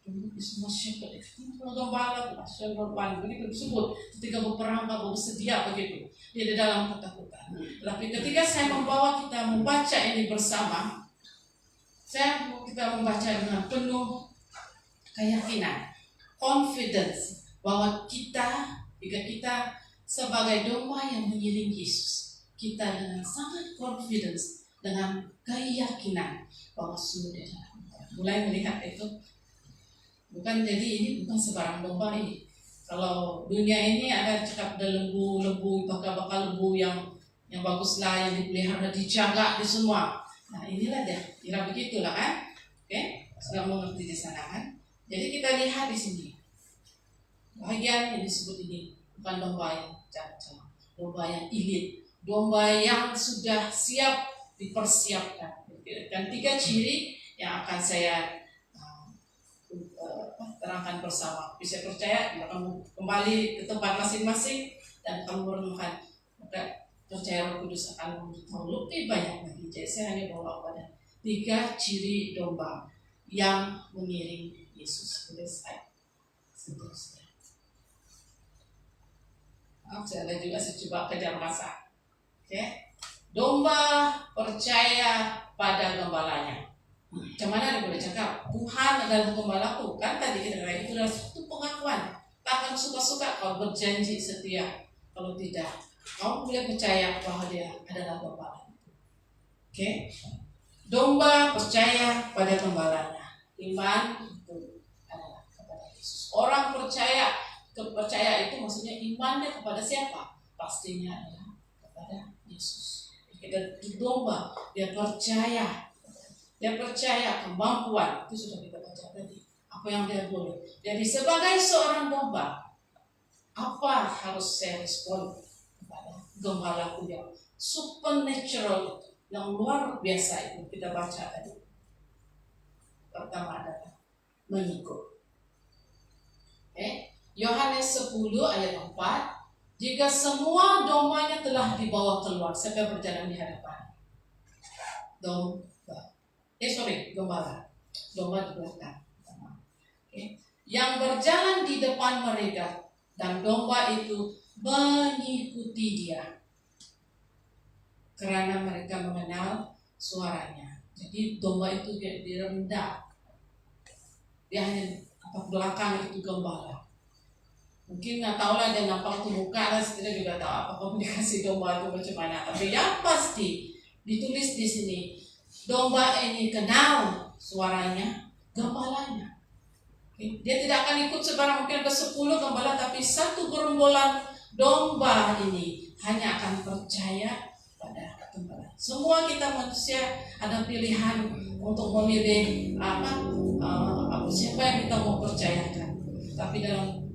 Di semua shepherd itu gembala shepherd begitu disebut ketika berperang bersedia begitu dia di dalam ketakutan. Tapi ketika saya membawa kita membaca ini bersama, kita membaca dengan penuh keyakinan, confidence bahwa jika kita sebagai domba yang mengiring Yesus, kita dengan sangat confidence, dengan keyakinan bahwa sudah mulai melihat itu. Bukan, jadi ini bukan sebarang domba ini. Kalau dunia ini ada cakap ada lembu, bakal lembu yang baguslah, yang dipelihara, dijaga di semua. Nah inilah dia, kira begitulah kan? Oke, sudah mengerti di sana kan? Jadi kita lihat di sini bagian yang disebut ini bukan domba yang cacat, domba yang elit, domba yang sudah siap dipersiapkan. Dan 3 ciri yang akan saya terangkan bersama. Bisa percaya, kamu kembali ke tempat masing-masing dan kamu merenungkan, maka percaya Roh Kudus akan memberitahu lebih banyak lagi. Jadi saya hanya bawa pada 3 ciri domba yang mengiring Yesus. Seterusnya. Saya juga coba kejar masa. Oke. Domba percaya pada gembalanya. Macam mana dia boleh cakap Tuhan adalah gembalaku? Kan tadi kita kata itu adalah suatu pengakuan. Tak akan suka-suka kalau berjanji setia. Kalau tidak, kau boleh percaya bahwa dia adalah gembala. Oke? Domba percaya pada gembalanya. Iman itu adalah kepada Yesus. Orang percaya itu maksudnya imannya kepada siapa? Pastinya adalah kepada Yesus. Kita domba, dia percaya. Dia percaya kemampuan, itu sudah kita baca tadi. Apa yang dia boleh. Jadi sebagai seorang domba, apa harus saya respon kepada gembalaku yang supernatural, yang luar biasa itu kita baca tadi. Pertama adalah mengikut. Yohanes 10 ayat 4, jika semua dombanya telah dibawa keluar, siapa berjalan di hadapan? Gembala. Domba di belakang. Yang berjalan di depan mereka dan domba itu mengikuti dia karena mereka mengenal suaranya. Jadi domba itu dia rendah. Dia hanya belakang itu gembala. Mungkin nggak tahu lah dia nampak tuh muka lah, kita juga tahu apa komunikasi domba itu macam mana. Tapi yang pasti ditulis di sini. Domba ini kenal suaranya gembalanya. Dia tidak akan ikut sebarang, mungkin ada 10 gembala, tapi satu gerombolan domba ini hanya akan percaya pada gembala. Semua kita manusia ada pilihan untuk memilih siapa yang kita mau percayakan. Tapi dalam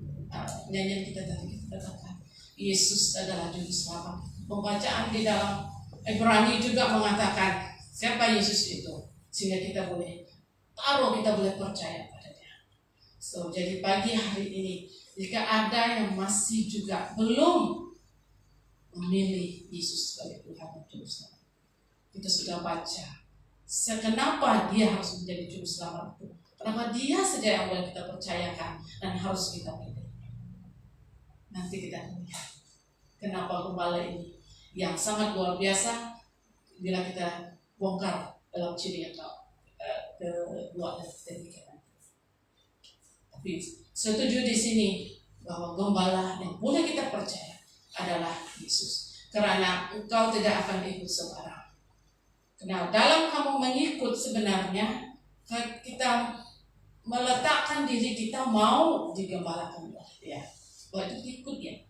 nyanyian kita tadi kita katakan Yesus adalah juru selamat. Pembacaan di dalam Ibrani juga mengatakan siapa Yesus itu, sehingga kita boleh percaya pada dia. Jadi pagi hari ini, jika ada yang masih juga belum memilih Yesus sebagai Tuhan dan Juru Selamat, kita sudah baca kenapa dia harus menjadi Juru Selamat itu, kenapa dia saja yang boleh kita percayakan dan harus kita pilih. Nanti kita lihat kenapa gembala ini yang sangat luar biasa bila kita bongkar dalam ciri yang kedua dan ketiga. Tapi setuju di sini bahwa gembala yang boleh kita percaya adalah Yesus, karena engkau tidak akan ikut sembarang. Karena dalam kamu mengikut sebenarnya kita meletakkan diri kita mau digembalakan oleh dia, bahwa itu ikut dia.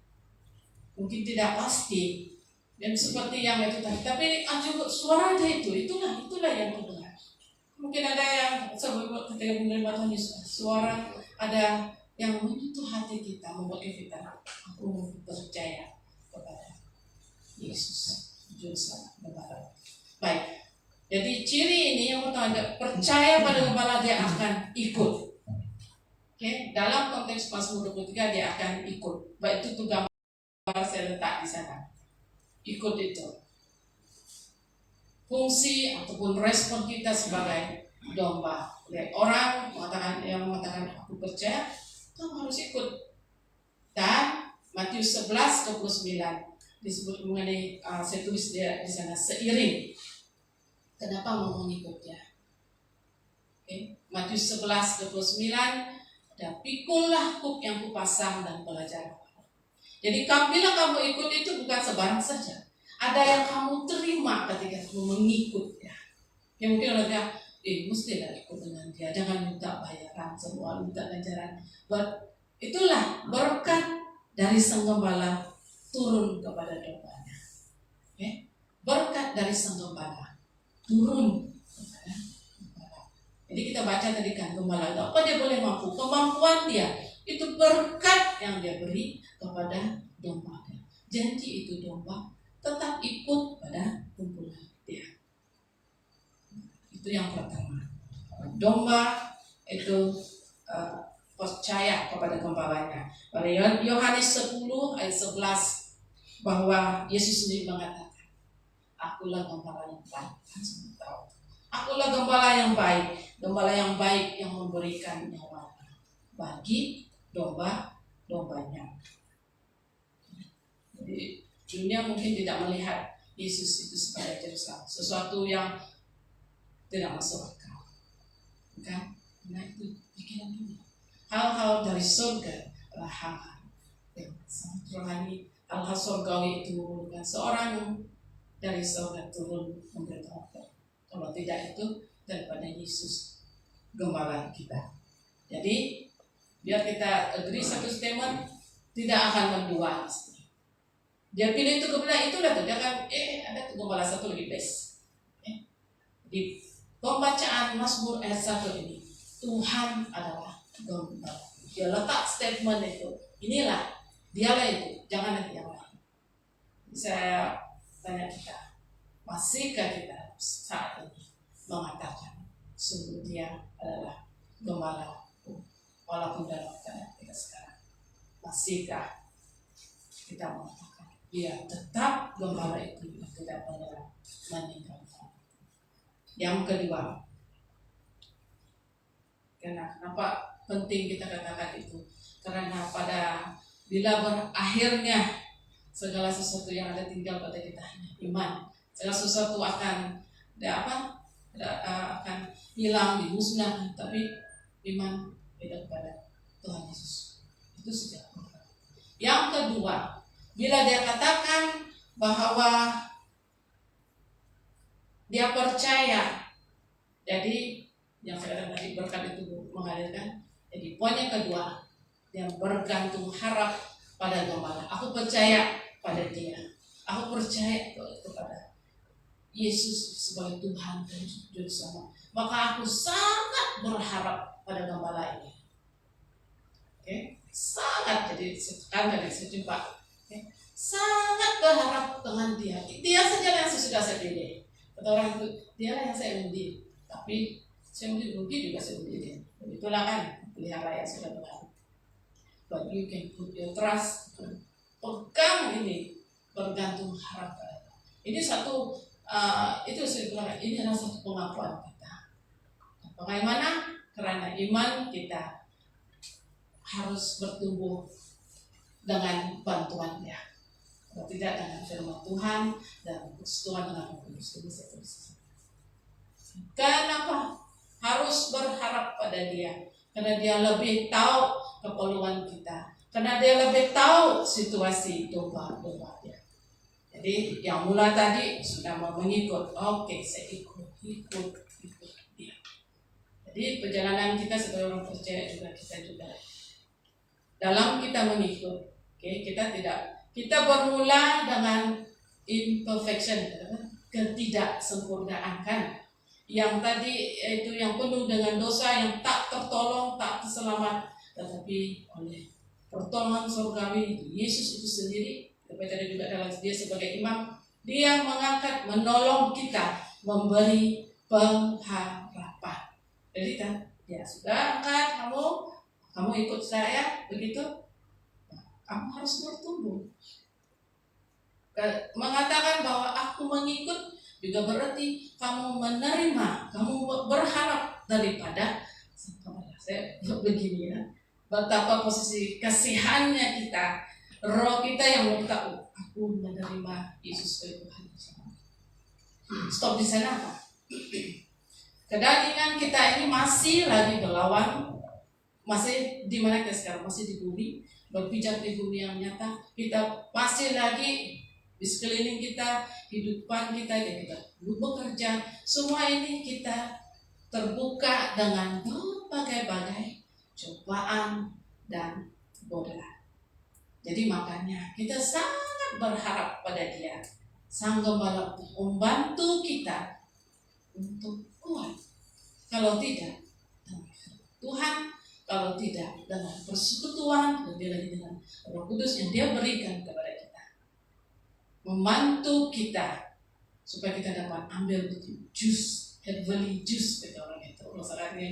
Mungkin tidak pasti dan seperti yang itu tadi, tapi suara dia itulah yang terdengar. Mungkin ada yang sebelum ketika menerima Tuhan Yesus, suara ada yang menyentuh hati kita, membuat kita aku percaya kepada Yesus. Yesus juru selamat gembala. Baik. Jadi ciri ini yang pertama, percaya pada gembala, dia akan ikut. Oke, dalam konteks Mazmur 23 dia akan ikut. Baik itu gambar saya letak di sana. Ikut itu. Fungsi ataupun respon kita sebagai domba. Lihat orang yang mengatakan aku percaya, kamu harus ikut. Dan Matius 11:29 disebut mengenai saya tulis dia di sana seiring. Kenapa mau mengikutnya? Okay. Matius 11:29, dan pikullah kuk yang kupasang dan belajar. Jadi bila kamu ikut itu bukan sebarang saja. Ada yang kamu terima ketika kamu mengikut ya. Ya mungkin orang mestilah ikut dengan dia, jangan minta bayaran, semua minta ganjaran. Itulah berkat dari sang gembala turun kepada dombanya. Okay. Berkat dari sang gembala turun kepada gembala. Jadi kita baca tadi kan gembala apa dia boleh mampu, kemampuan dia itu berkat yang dia beri kepada domba. Janji itu domba tetap ikut pada kumpulan dia. Itu yang pertama. Domba itu percaya kepada gembalanya. Pada Yohanes 10 ayat 11 bahwa Yesus sendiri mengatakan, akulah gembala yang baik. Akulah gembala yang baik yang memberikan nyawanya bagi domba-dombanya. Jadi dunia mungkin tidak melihat Yesus itu sebagai Yerusalem, sesuatu yang tidak masuk akal, kan? Nah itu pikiran dunia. Hal-hal dari surga adalah hal-hal yang sangat rohani, hal-hal surgawi itu bukan seorang dari surga turun memberitahu. Kalau tidak itu daripada Yesus gembala kita. Jadi biar kita agree satu statement, tidak akan mendua. Dia pilih itu gembala itulah tuh, jangan ada tuh gembala satu lebih best. Di pembacaan Mazmur ayat 1 ini, Tuhan adalah gembala. Dia letak statement itu, inilah, dialah itu, jangan nanti yang lain. Saya tanya kita, masihkah kita saat ini mengatakan sungguh dia adalah gembala walaupun dalam keadaan kita sekarang? Masihkah kita mengatakan dia tetap gembala itu tidak pernah meninggalkan? Yang kedua, kenapa penting kita katakan itu? Karena bila berakhirnya segala sesuatu yang ada tinggal pada kita hanya iman. Segala sesuatu akan akan hilang, dimusnahkan, tapi iman beda kepada Tuhan Yesus. Itu sejak pertama. Yang kedua, bila dia katakan bahwa dia percaya, jadi yang saya katakan tadi berkat itu mengalirkan. Jadi poin yang kedua, yang bergantung harap pada gembala. Aku percaya pada dia. Aku percaya kepada Yesus sebagai Tuhan dan Juru Selamat. Maka aku sangat berharap pada gembala ini. Oke, sangat. Jadi sekarang dari saya jumpa, sangat berharap dengan dia. Dia saja yang sudah saya pilih. Kata orang itu, dia yang saya undi. Tapi saya undi juga saya undi dia. Itulah kan pelihara yang sudah berharap. But you can put your trust. Pegang ini, bergantung harap pada dia. Ini satu. Itu saya bilang, ini adalah satu pengakuan kita. Bagaimana? Karena iman kita harus bertumbuh dengan bantuan dia. Kalau tidak dengan firman Tuhan dan persekutuan dengan Roh Kudus. Kenapa? Harus berharap pada dia. Karena dia lebih tahu keperluan kita. Karena dia lebih tahu situasi domba-domba dia. Jadi yang mula tadi sudah mau mengikut, oke, saya ikut dia. Jadi perjalanan kita sebagai orang percaya kita juga dalam kita mengikut, kita bermula dengan imperfection, ketidaksempurnaan kan. Yang tadi itu yang penuh dengan dosa, yang tak tertolong, tak terselamat, tetapi oleh pertolongan surgawi Yesus itu sendiri. Kita tadi juga dalam dia sebagai imam, Dia mengangkat, menolong kita, memberi pengharapan. Jadi kan, dia sudah angkat kamu ikut saya, begitu, kamu harus bertumbuh. Mengatakan bahwa aku mengikut juga berarti kamu menerima, kamu berharap daripada saya begini ya. Betapa posisi kasihannya kita, roh kita yang mau tahu, aku menerima Yesus sebagai Tuhan. Stop di sana apa? Kedagingan kita ini masih lagi berlawan, masih di mana kita sekarang, masih di bumi, berpijak di bumi yang nyata. Kita masih lagi di sekeliling kita, kehidupan kita, dan kita bekerja. Semua ini kita terbuka dengan berbagai-bagai cobaan dan godaan. Jadi makanya kita sangat berharap pada Dia, Sang Gembala, membantu kita untuk kuat. Kalau tidak, Tuhan, kalau tidak dengan persekutuan, lebih lagi dengan Roh Kudus yang Dia berikan kepada kita, membantu kita supaya kita dapat ambil betul jus, heavenly juice, kata orang itu. Masalahnya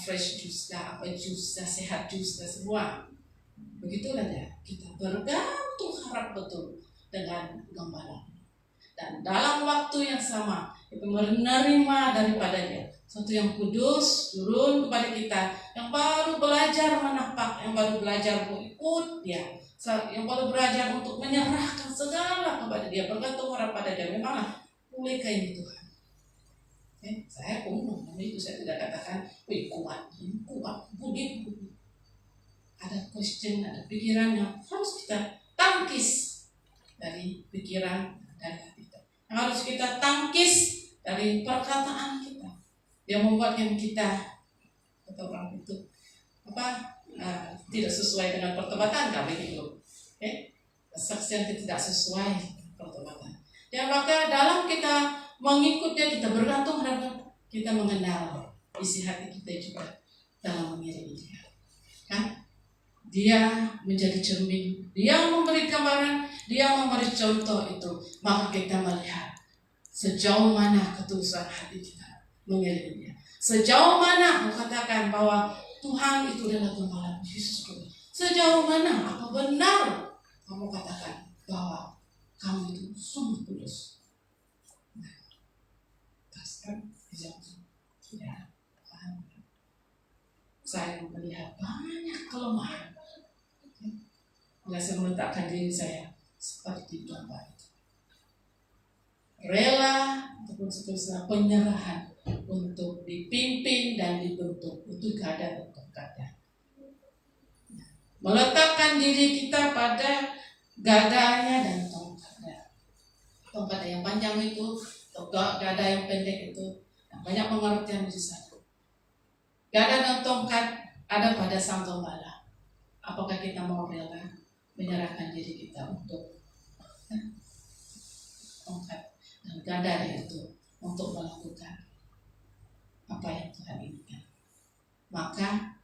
fresh juice lah, apa juice lah, sehat juice lah semua. Begitulah ya, kita bergantung harap betul dengan Gembala. Dan dalam waktu yang sama kita menerima daripada Dia satu yang kudus turun kepada kita, yang baru belajar menapak, yang baru belajar mengikut Dia, yang baru belajar untuk menyerahkan segala kepada Dia, bergantung harap pada Dia. Memang bolehkah ini Tuhan? Saya pun itu saya tidak katakan, wih kuat, budi. Ada question, ada pikiran yang harus kita tangkis dari pikiran dan hati kita. Yang harus kita tangkis dari perkataan kita, yang membuatkan kita atau orang itu tidak sesuai dengan pertobatan kami itu. Kesaksian tidak sesuai pertobatan. Dan maka dalam kita mengikut Dia, kita bergantung harap kita mengenal isi hati kita juga dalam mengiringi Dia. Kan? Dia menjadi cermin, Dia memberi gambaran, Dia memberi contoh itu. Maka kita melihat sejauh mana ketulusan hati kita mengiringi Dia. Sejauh mana mengatakan bahwa Tuhan itu adalah Gembala Yesus Kristus. Sejauh mana, apa benar kamu katakan bahwa kamu itu sungguh kudus. Ya, saya melihat banyak kelemahan. Bila saya meletakkan diri saya seperti domba itu, rela ataupun seterusnya penyerahan untuk dipimpin dan dibentuk, itu keadaan untuk keadaan. Meletakkan diri kita pada gadanya dan tongkatnya. Tongkat yang panjang itu, gada yang pendek itu, banyak pengertian di sana. Gada dan tongkat ada pada Sang Gembala. Apakah kita mau rela menyerahkan diri kita untuk tongkat dan gada itu untuk melakukan apa yang Tuhan inginkan? Maka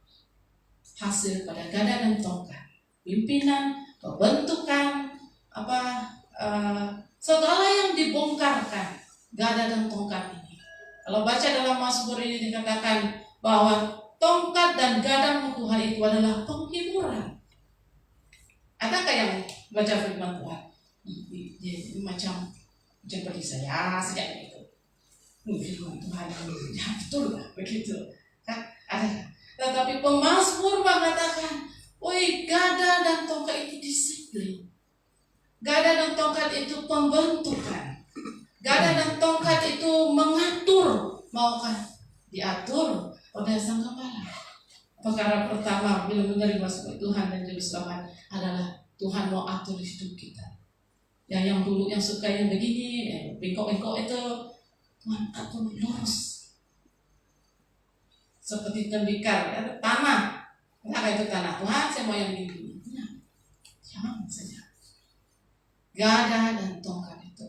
hasil pada gada dan tongkat, pimpinan, pembentukan, segala yang dibongkarkan gada dan tongkat ini. Kalau baca dalam Mazmur ini dikatakan bahwa tongkat dan gada Tuhan itu adalah penghiburan. Adakah yang baca firman Tuhan? Macam seperti saya sejak itu. Firman Tuhan, ya betul lah begitu. Ada. Tetapi pemazmur mengatakan, woi gada dan tongkat itu disiplin. Gada dan tongkat itu pembentukan. Gada dan tongkat itu mengatur, maukah diatur oleh Sang Gembala. Perkara pertama bila menerima sebagai Tuhan dan Juru Selamat adalah Tuhan mau atur hidup kita. Yang dulu yang suka yang begini, bengkok-bengkok itu Tuhan atur lurus. Seperti tembikar, tanah. Kenapa itu tanah? Tuhan saya mau yang begini. Jangan saja. Gada dan tongkat itu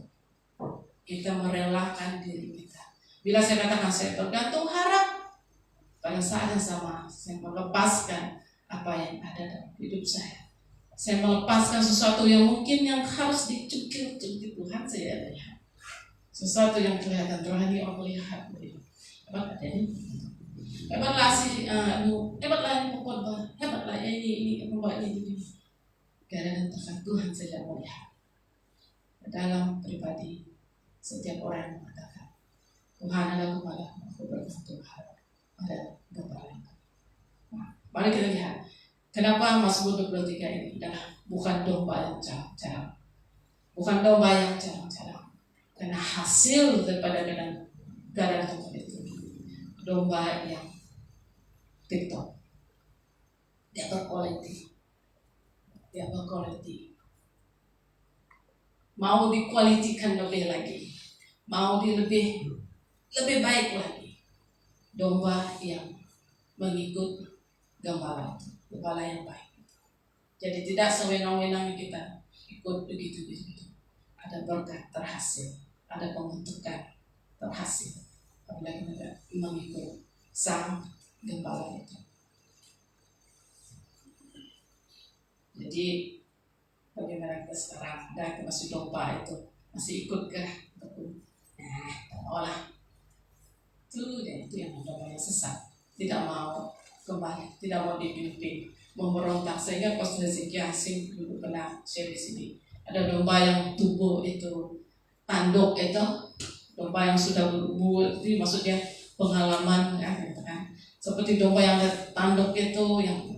kita merelakan diri kita. Bila saya katakan saya bergantung harap, pada saat yang sama saya melepaskan apa yang ada dalam hidup saya. Saya melepaskan sesuatu yang mungkin yang harus dicukil-cukil Tuhan saya lihat. Sesuatu yang kelihatan rohani orang melihat. Hebat ada ini. Hebatlah hebatlah ini pokok, hebatlah ini pembawa ini. Karena Tuhan saja melihat. Dalam pribadi setiap orang yang mengatakan Tuhan adalah kepala, aku berkat Tuhan ada gambaran. Nah, mari kita lihat kenapa Mazmur 23 ini adalah bukan domba yang jarang, bukan domba yang jarang, karena hasil daripada keadaan Tuhan itu domba yang TikTok, dia berkualiti, mau dikualitikan lebih lagi, mau lebih baik lagi. Domba yang mengikut gembala yang baik. Jadi tidak sewenang-wenang kita ikut begitu. Ada berkat terhasil, ada pembentukan terhasil. Apalagi kita mengikut sang gembala itu. Jadi bagaimana kita sekarang? Kita masih domba itu, masih ikutkah? Olah itu yang domba yang sesat, tidak mau kembali, tidak mau dipimpin, memberontak. Sehingga pas Hezekiah dulu pernah share di sini, ada domba yang tubuh itu tanduk itu, domba yang sudah berumur, itu maksudnya pengalaman kan? Seperti domba yang tanduk itu yang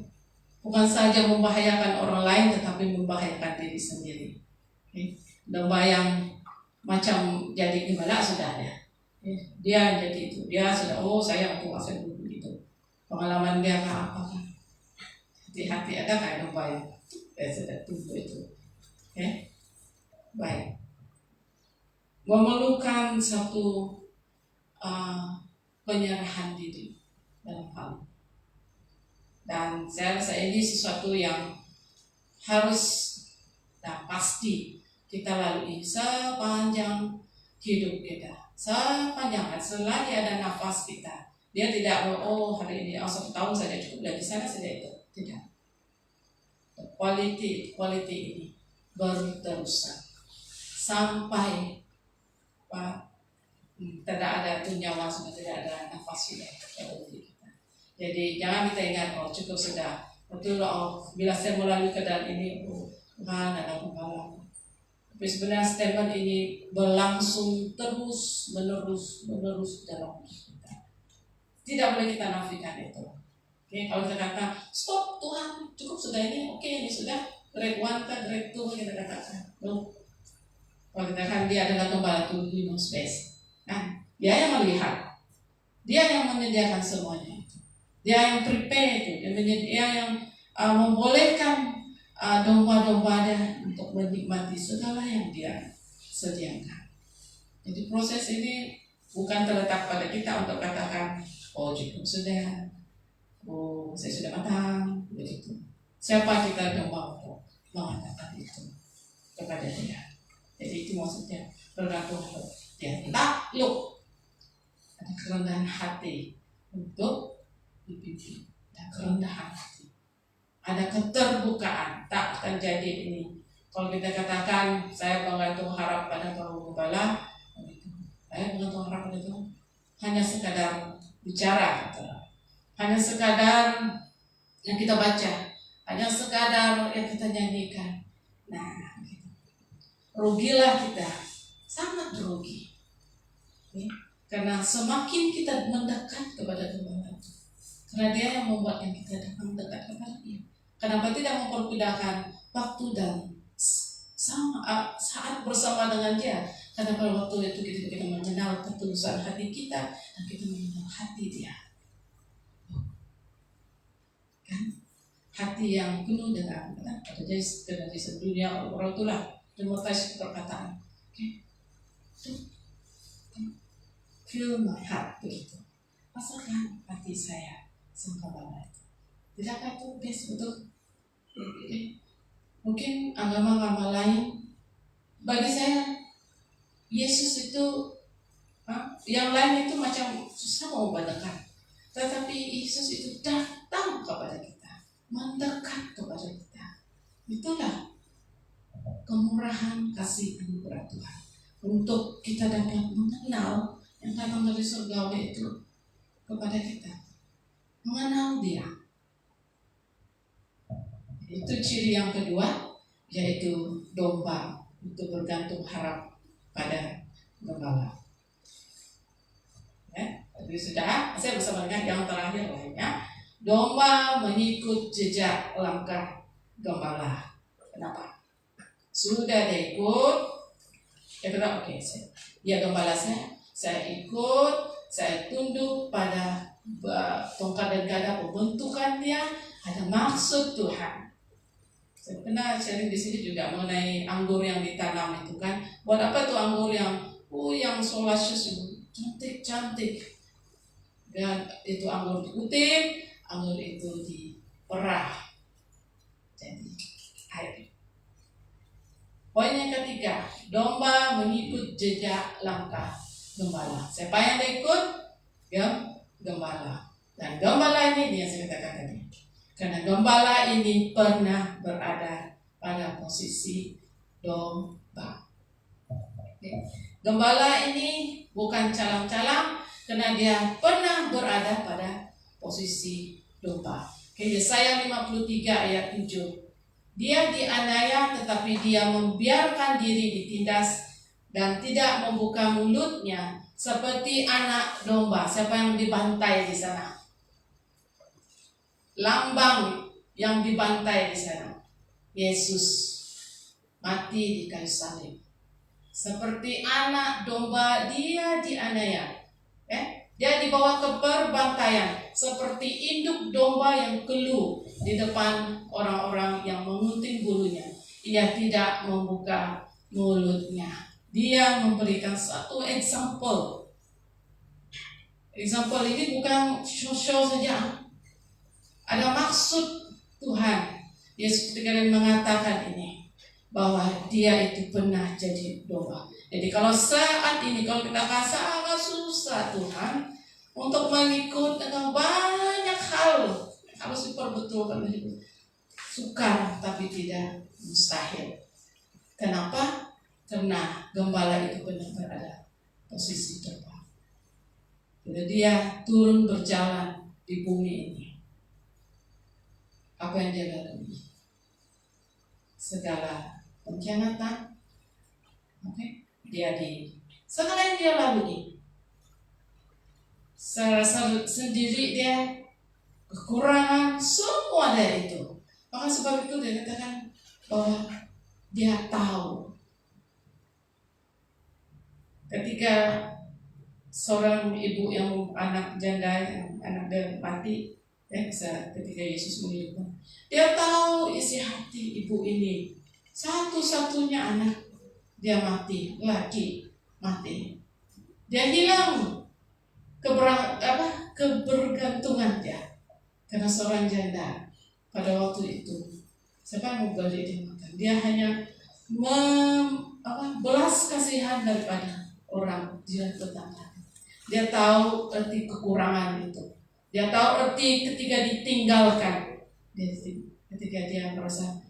bukan saja membahayakan orang lain, tetapi membahayakan diri sendiri. Domba yang macam jadi gimana sudah ya. Dia jadi itu, dia sudah saya menguasai dulu begitu. Pengalaman dia apa kan? Hati-hati ada kayak domba yang sudah tumbuh itu. Baik. Memerlukan satu penyerahan diri dalam hal. Dan saya rasa ini sesuatu yang harus dan pasti kita lalui sepanjang hidup kita, sepanjang selagi ada nafas kita. Dia tidak hari ini 1 tahun saja cukup, dari sana saja itu tidak. Quality ini berterusan sampai tidak ada nyawa sudah, tidak ada nafas sudah dalam diri kita. Jadi jangan kita ingat cukup sudah betul bila saya melalui keadaan ini Tuhan ada pengalaman. Tapi sebenarnya statement ini berlangsung terus menerus dalam hidup kita. Tidak boleh kita nafikan itu. Kalau kita kata stop Tuhan cukup sudah ini, ini sudah grade 1 ke grade 2 kita katakan. No. Kalau kita katakan dia adalah gembala to no space. Dia yang melihat, dia yang menyediakan semuanya itu, dia yang prepare itu, dia yang membolehkan domba-dombanya untuk menikmati segala yang dia sediakan. Jadi proses ini bukan terletak pada kita untuk katakan, cukup sudah, saya sudah matang, begitu. Siapa kita domba untuk mengatakan itu kepada dia? Jadi itu maksudnya bergantung dia takluk, ada kerendahan hati untuk dipimpin, ada kerendahan hati. Ada keterbukaan, tak akan jadi ini. Kalau kita katakan saya bergantung harap pada Tuhan Gembala, saya bergantung harap pada Tuhan, hanya sekadar bicara, hanya sekadar yang kita baca, hanya sekadar yang kita nyanyikan. Rugilah kita, sangat rugi. Karena semakin kita mendekat kepada Tuhan, karena Dia yang membuat kita mendekat kepada Dia. Kenapa tidak mempergunakan waktu dan saat bersama dengan Dia? Karena pada waktu itu kita mengenal ketulusan hati kita dan kita mengenal hati Dia. Kan? Hati yang penuh dengan dari sedunia orang itulah demokrasi perkataan. Feel my heart begitu. Rasakan hati saya sempurna itu. Tidakkah itu betul? Mungkin agama-agama lain bagi saya Yesus itu yang lain itu macam susah mau mendekat, tetapi Yesus itu datang kepada kita, mendekat kepada kita. Itulah kemurahan kasih anugerah Tuhan. Untuk kita dapat mengenal yang datang dari surgawi itu kepada kita. Mengenal Dia. Itu ciri yang kedua, yaitu domba itu bergantung harap pada gembala. Ya, jadi sudah, saya bersama dengan yang terakhir lainnya. Domba mengikut jejak langkah gembala. Kenapa? Sudah dia ikut, ya kenapa? Oke, ya gembala saya ikut, saya tunduk pada tongkat dan gada pembentukan dia, ada maksud Tuhan. Saya pernah sharing di sini juga mengenai anggur yang ditanam itu kan. Buat apa tuh anggur yang solasius itu cantik. Dan itu anggur dikutip, anggur itu diperah. Jadi air. Poin yang ketiga, domba mengikut jejak langkah gembala. Siapa yang ikut? Gembala. Dan gembala ini dia saya katakan tadi. Karena gembala ini pernah berada pada posisi domba. Gembala ini bukan calang-calang karena dia pernah berada pada posisi domba. Yesaya 53 ayat 7. Dia dianiaya tetapi dia membiarkan diri ditindas dan tidak membuka mulutnya seperti anak domba. Siapa yang dibantai di sana? Lambang yang dibantai di sana. Yesus mati di kayu salib. Seperti anak domba dia dianiaya. Dia dibawa ke perbantaian seperti induk domba yang keluh di depan orang-orang yang mengunting bulunya. Ia tidak membuka mulutnya. Dia memberikan satu example. Example ini bukan show saja. Ada maksud Tuhan. Yesus ketika dia mengatakan ini, bahwa dia itu pernah jadi domba. Jadi kalau saat ini, kalau kita sangat susah Tuhan untuk mengikut dengan banyak hal harus diperbetulkan, sukar tapi tidak mustahil. Kenapa? Karena gembala itu benar berada posisi domba. Jadi dia turun berjalan di bumi ini. Apa yang dia lalui? Segala pengkhianatan, segala yang dia lalui, sendiri dia kekurangan semua dari itu. Maka sebab itu dia katakan bahwa dia tahu ketika seorang ibu yang anak janda, anak dia mati, ketika Yesus menghidupkan, dia tahu isi hati ibu ini. Satu-satunya anak dia mati, laki mati. Dia hilang kebergantungan dia karena seorang janda pada waktu itu. Siapa yang mau balik dia makan? Dia hanya belas kasihan daripada orang jiran tetangga. Dia tahu arti kekurangan itu. Dia tahu arti ketika ditinggalkan. Ketika dia merasa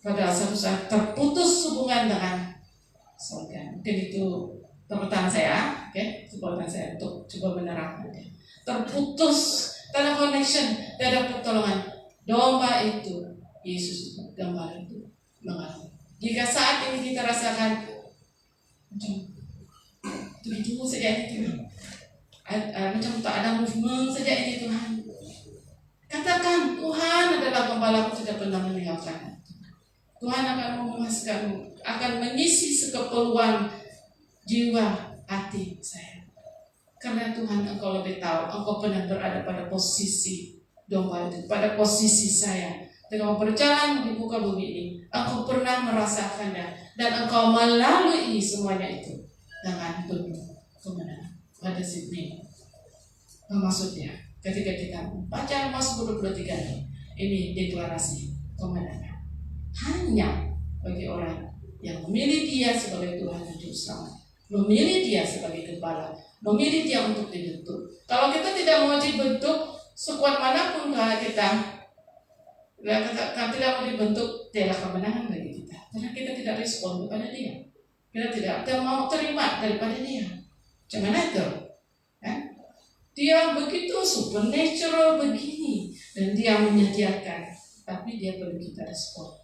pada satu saat terputus hubungan dengan surga. Mungkin itu perkataan saya, perkataan saya untuk coba menerangkannya. Terputus, tidak ada connection, tidak ada pertolongan. Domba itu, Yesus itu, gembala itu mengalami. Jika saat ini kita rasakan macam itu saja ini Tuhan, macam tak ada movement saja ini Tuhan, katakan Tuhan adalah gembalaku, tidak pernah meninggalkan. Tuhan akan memuaskanmu, akan mengisi sekeperluan jiwa hati saya. Karena Tuhan, Engkau lebih tahu, Engkau pernah berada pada posisi domba itu, pada posisi saya. Dengan berjalan di muka bumi ini, Engkau pernah merasakannya, dan Engkau melalui semuanya itu dengan penuh kemenangan. Pada sini, maksudnya, ketika kita baca Mazmur 23 ini deklarasi kemenangan. Hanya bagi orang yang memilih Dia sebagai Tuhan dan Juru Selamat, memilih Dia sebagai gembala, memilih Dia untuk dibentuk. Kalau kita tidak mau dibentuk, sekuat manapun kita tidak mau dibentuk, tidak kemenangan bagi kita. Karena kita tidak respon kepada Dia. Kita mau terima daripada dia. Macam mana itu? Dia begitu supernatural begini dan dia menyediakan, tapi dia perlu kita respon.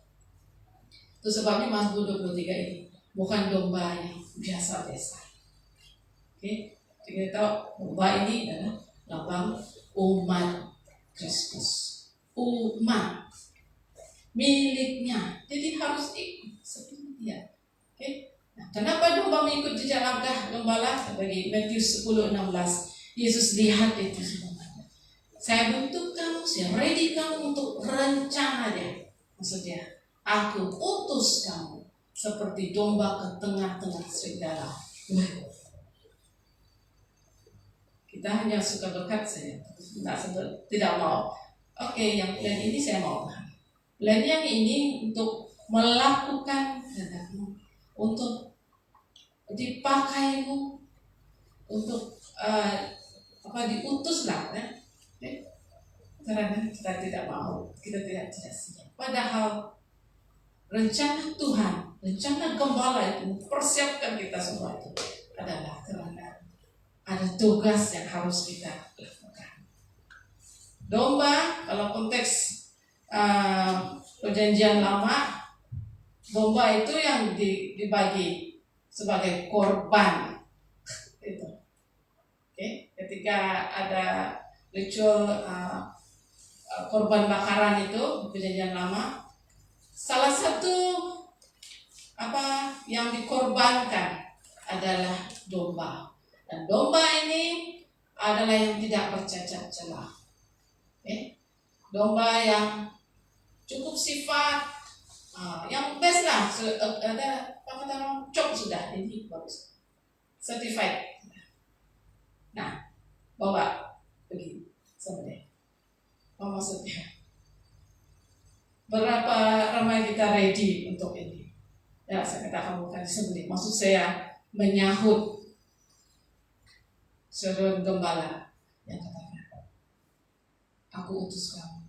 Itu sebabnya Mazmur 23 ini bukan domba yang biasa-biasa. Oke, kita tahu domba ini adalah lambang umat Kristus. Umat miliknya, jadi harus ikut seperti dia. Oke, nah, kenapa domba mengikut jejak langkah gembala? Bagi Matius 10:16, Yesus lihat itu semuanya. Saya bentuk kamu, saya ready kamu untuk rencana dia. Maksudnya, aku utus kamu seperti domba ke tengah-tengah serigala. Kita hanya suka berkat saja, tidak mau. Oke, yang plan ini saya mau. Plan yang ini untuk melakukan kehendakmu, untuk dipakaimu, untuk diutuslah, ya. Karena kita tidak mau, kita tidak siap. Padahal rencana Tuhan, rencana gembala itu mempersiapkan kita semua itu adalah karena ada tugas yang harus kita lakukan. Domba, kalau konteks perjanjian lama, domba itu yang dibagi sebagai korban. Itu. Oke, ketika ada ritual korban bakaran itu perjanjian lama, salah satu yang dikorbankan adalah domba. Dan domba ini adalah yang tidak bercacat celah. Domba yang cukup sifat, yang best lah, ada cop sudah, ini bagus, certified. Nah, bawa pergi sama dia. Apa maksudnya? Berapa ramai kita ready untuk ini? Ya, saya katakan bukan disembelih. Maksud saya menyahut seruan gembala yang katakan, aku utus kamu.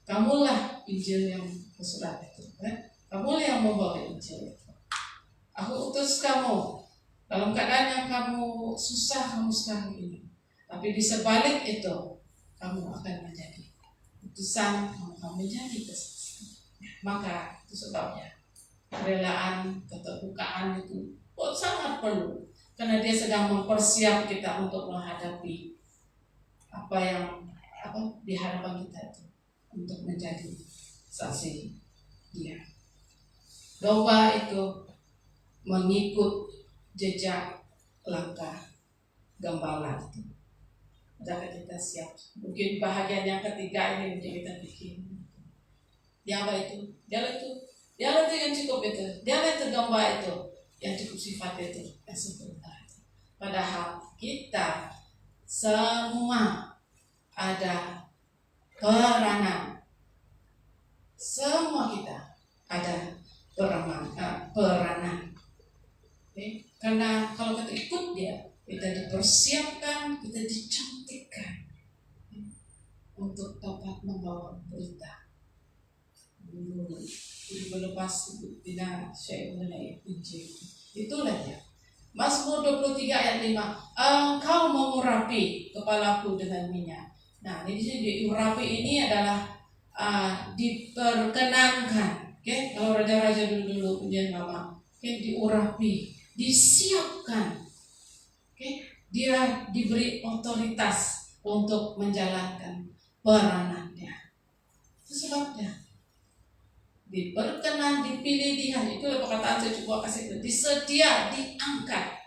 Kamulah Injil yang bersurat itu. Kamulah yang membawa Injil itu. Aku utus kamu dalam keadaan yang kamu susah kamu sekarang ini. Tapi di sebalik itu, kamu akan menjadi utusan, kamu akan menjadi kesaksian. Maka itu sebabnya kerelaan, keterbukaan itu sangat perlu. Karena dia sedang mempersiap kita untuk menghadapi apa yang di hadapan kita itu, untuk menjadi saksi dia. Domba itu mengikut jejak langkah gembala itu. Adakah kita siap? Mungkin bahagian yang ketiga ini menjadi kita bikin. Dia itu yang cukup itu. Dia itu domba itu yang cukup sifat itu, yang sempurna itu. Padahal kita semua ada peranan. Semua kita ada peranan. Okay? Karena kalau kita ikut dia, kita dipersiapkan, kita dicantikkan untuk dapat membawa berita. Berlepas tidak saya mengenai Injil. Itulah dia. Mazmur 23 ayat 5. Engkau mengurapi kepalaku dengan minyak. Nah, di sini diurapi ini adalah diperkenankan. Okay? Kalau raja-raja dulu punya nama, okay? Diurapi, disiapkan. Okay? Dia diberi otoritas untuk menjalankan peranannya. Itu sebabnya diperkenan, dipilih, itu perkataan saya coba kasih itu, disedia, diangkat.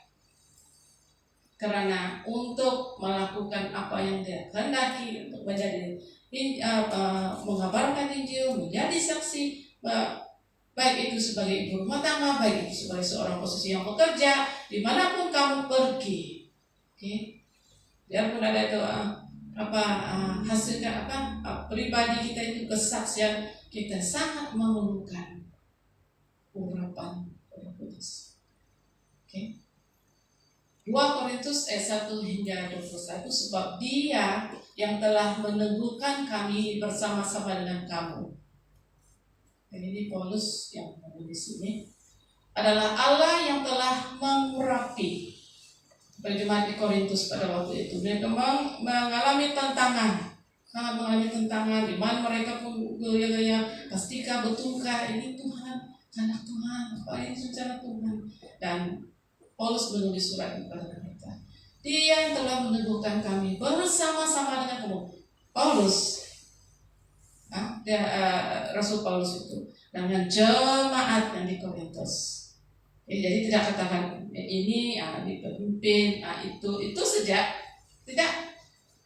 Karena untuk melakukan apa yang dia kehendaki, untuk menjadi mengabarkan Injil, menjadi saksi, baik itu sebagai ibu rumah tangga, baik itu sebagai seorang posisi yang bekerja, dimanapun kamu pergi. Okay? Biarpun ada itu hasilnya pribadi kita itu kesaksian, kita sangat memerlukan urapan Roh Kudus. Okay? 2 Korintus ayat 1 hingga 21, sebab Dia yang telah meneguhkan kami bersama-sama dengan kamu. Dan ini Paulus yang menulis ini. adalah Allah yang telah mengurapi. Jemaat di Korintus pada waktu itu mereka mengalami tantangan, sangat mengalami tantangan. Di mana mereka pun gaya-gaya, pastikah betulkah ini Tuhan, anak Tuhan, apa ini rencana Tuhan? Dan Paulus menulis surat kepada mereka. Dia yang telah meneguhkan kami bersama-sama dengan kamu. Paulus, Rasul Paulus itu dengan jemaat yang di Korintus. Jadi tidak katakan ini dipimpin itu saja. Tidak.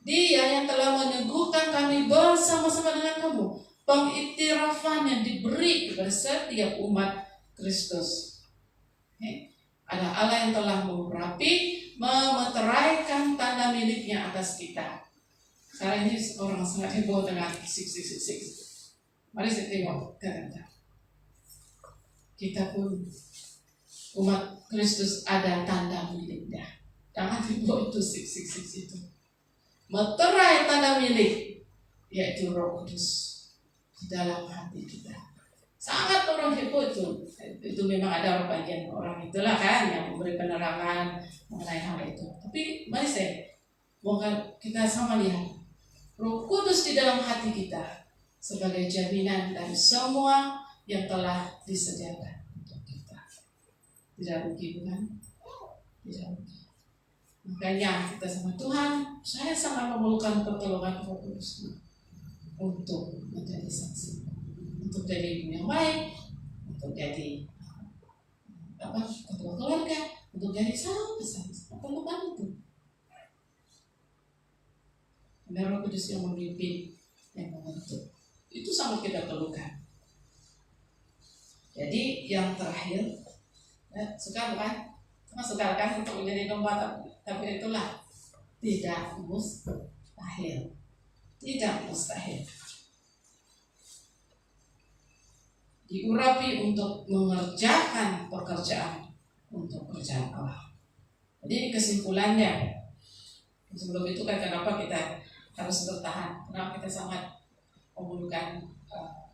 Dia yang telah meneguhkan kami bersama-sama dengan kamu. Pengiktirafan yang diberi kepada setiap umat Kristus. Ada Allah yang telah mengurapi, memeteraikan tanda miliknya atas kita. Sekarang ini orang sangat heboh dengan 666. Mari saya tengok kerana kita pun umat Kristus ada tanda miliknya. Jangan heboh itu 666 itu. Meterai tanda milik, yaitu Roh Kudus di dalam hati kita. Sangat orang heboh itu. Itu memang ada bagian orang itulah kan yang memberi penerangan mengenai hal itu. Tapi mari moga kita sama lihat Roh Kudus di dalam hati kita sebagai jaminan dari semua yang telah disediakan untuk kita. Tidak rugi bukan? Tidak rugi. Makanya kita sama Tuhan, saya sangat memerlukan pertolongan Roh Kudus untuk menjadi saksi, untuk jadi ibu yang baik, untuk jadi ketua keluarga, untuk jadi sahabat. Perlukan itu. Dan Roh Kudus yang memimpin, yang membentuk, itu sangat kita perlukan. Jadi yang terakhir, suka bukan? Suka kan untuk menjadi domba, tapi itulah tidak mustahil. Tidak mustahil. Diurapi untuk mengerjakan pekerjaan untuk kerjaan Allah. Jadi kesimpulannya, sebelum itu kan kenapa kita harus bertahan? Kenapa kita sangat memerlukan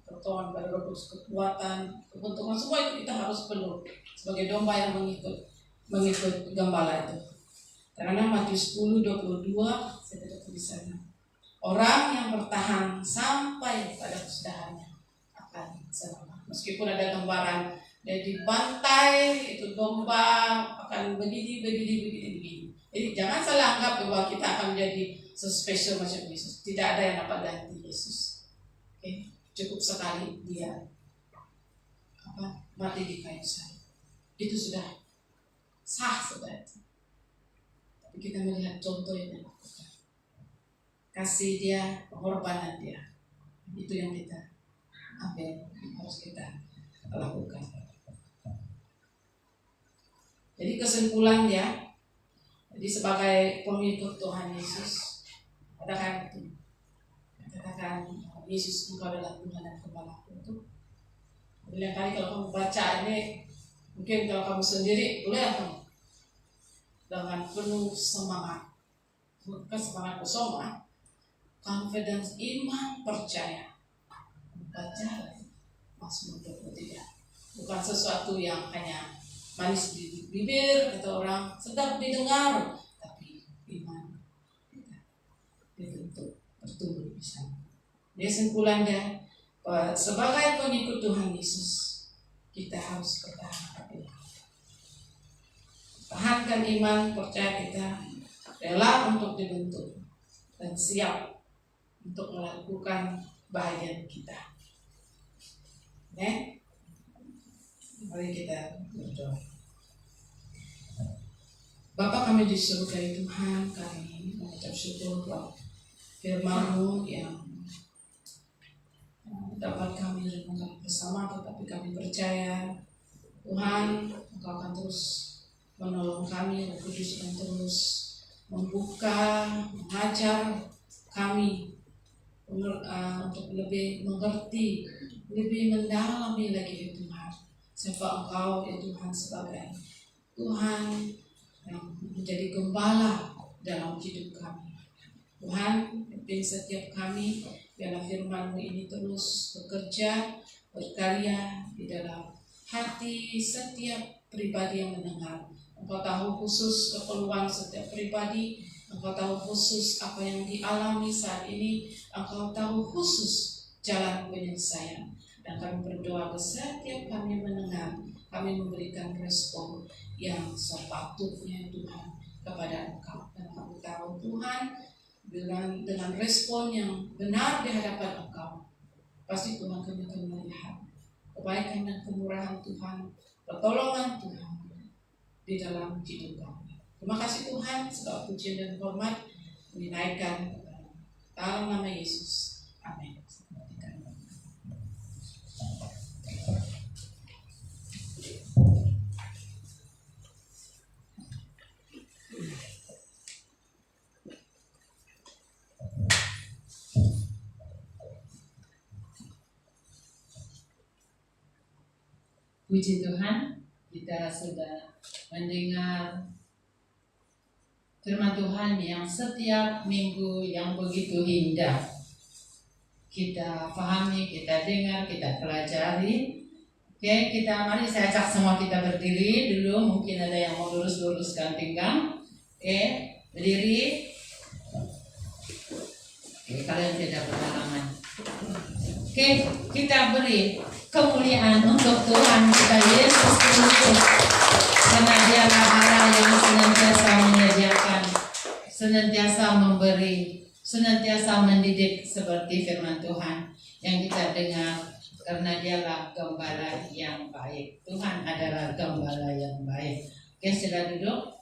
pertolongan pada Roh Kudus, kekuatan, kebentukan, semua itu kita harus perlu sebagai domba yang mengikut gembala itu. Karena Matius 10:22 saya tidak tulisannya. Orang yang bertahan sampai pada kesudahannya akan selamat. Meskipun ada gambaran dia dibantai, itu domba akan begini. Jadi jangan salah anggap bahwa kita akan menjadi spesial macam Yesus. Tidak ada yang dapat ganti Yesus. Cukup sekali dia mati di kayu salib. Itu sudah sah sudah. Tapi kita melihat contoh yang dia lakukan. Kasih dia, pengorbanan dia. Itu yang kita ambil, harus kita lakukan. Jadi kesimpulan dia, jadi sebagai pengikut Tuhan Yesus, katakan Yesus engkau adalah Tuhan dan Gembalaku itu. Bila kali kalau kamu baca ini, mungkin kalau kamu sendiri boleh kamu dengan penuh semangat, bukan semangat kosong, confidence, iman, percaya, baca Mazmur 23. Bukan sesuatu yang hanya manis di bibir atau orang sedap didengar, tapi iman kita dibentuk bertumbuh di sana. Dia simpulannya sebagai pengikut Tuhan Yesus kita harus bertahan. Tahankan iman, percaya kita, rela untuk dibentuk dan siap untuk melakukan bahagian kita. Mari kita berdoa. Bapa kami di surga, Tuhan, kami mengucap syukur buat firman-Mu yang dapat kami renungkan bersama, tetapi kami percaya Tuhan Engkau akan terus menolong kami, Roh Kudus akan terus membuka, mengajar kami untuk lebih mengerti, lebih mendalami lagi Tuhan siapa Engkau ya Tuhan, sebagai Tuhan yang menjadi gembala dalam hidup kami. Tuhan, pimpin setiap kami, biarlah firman-Mu ini terus bekerja, berkarya di dalam hati setiap pribadi yang mendengar. Engkau tahu khusus keperluan setiap pribadi. Engkau tahu khusus apa yang dialami saat ini. Engkau tahu khusus jalan penyelesaian. Dan kami berdoa setiap kami mendengar, kami memberikan respon yang sepatutnya Tuhan kepada Engkau. Dan kami tahu Tuhan dengan respon yang benar di hadapan Engkau, pasti Tuhan kami akan melihat kebaikan dan kemurahan Tuhan, pertolongan Tuhan di dalam hidup kami. Terima kasih Tuhan, segala pujian dan hormat dinaikkan dalam nama Yesus. Amin. Puji Tuhan, kita sudah mendengar firman Tuhan yang setiap minggu yang begitu indah. Kita pahami, kita dengar, kita pelajari. Oke, mari saya ajak semua kita berdiri dulu. Mungkin ada yang mau lurus-luruskan pinggang. Oke, berdiri. Oke, kalian tidak berhalangan. Oke, kita beri kemuliaan untuk Tuhan kita Yesus Kristus, karena Dialah Allah yang senantiasa menyediakan, senantiasa memberi, senantiasa mendidik seperti firman Tuhan yang kita dengar, karena Dialah Gembala yang baik. Tuhan adalah Gembala yang baik. Oke, sudah duduk.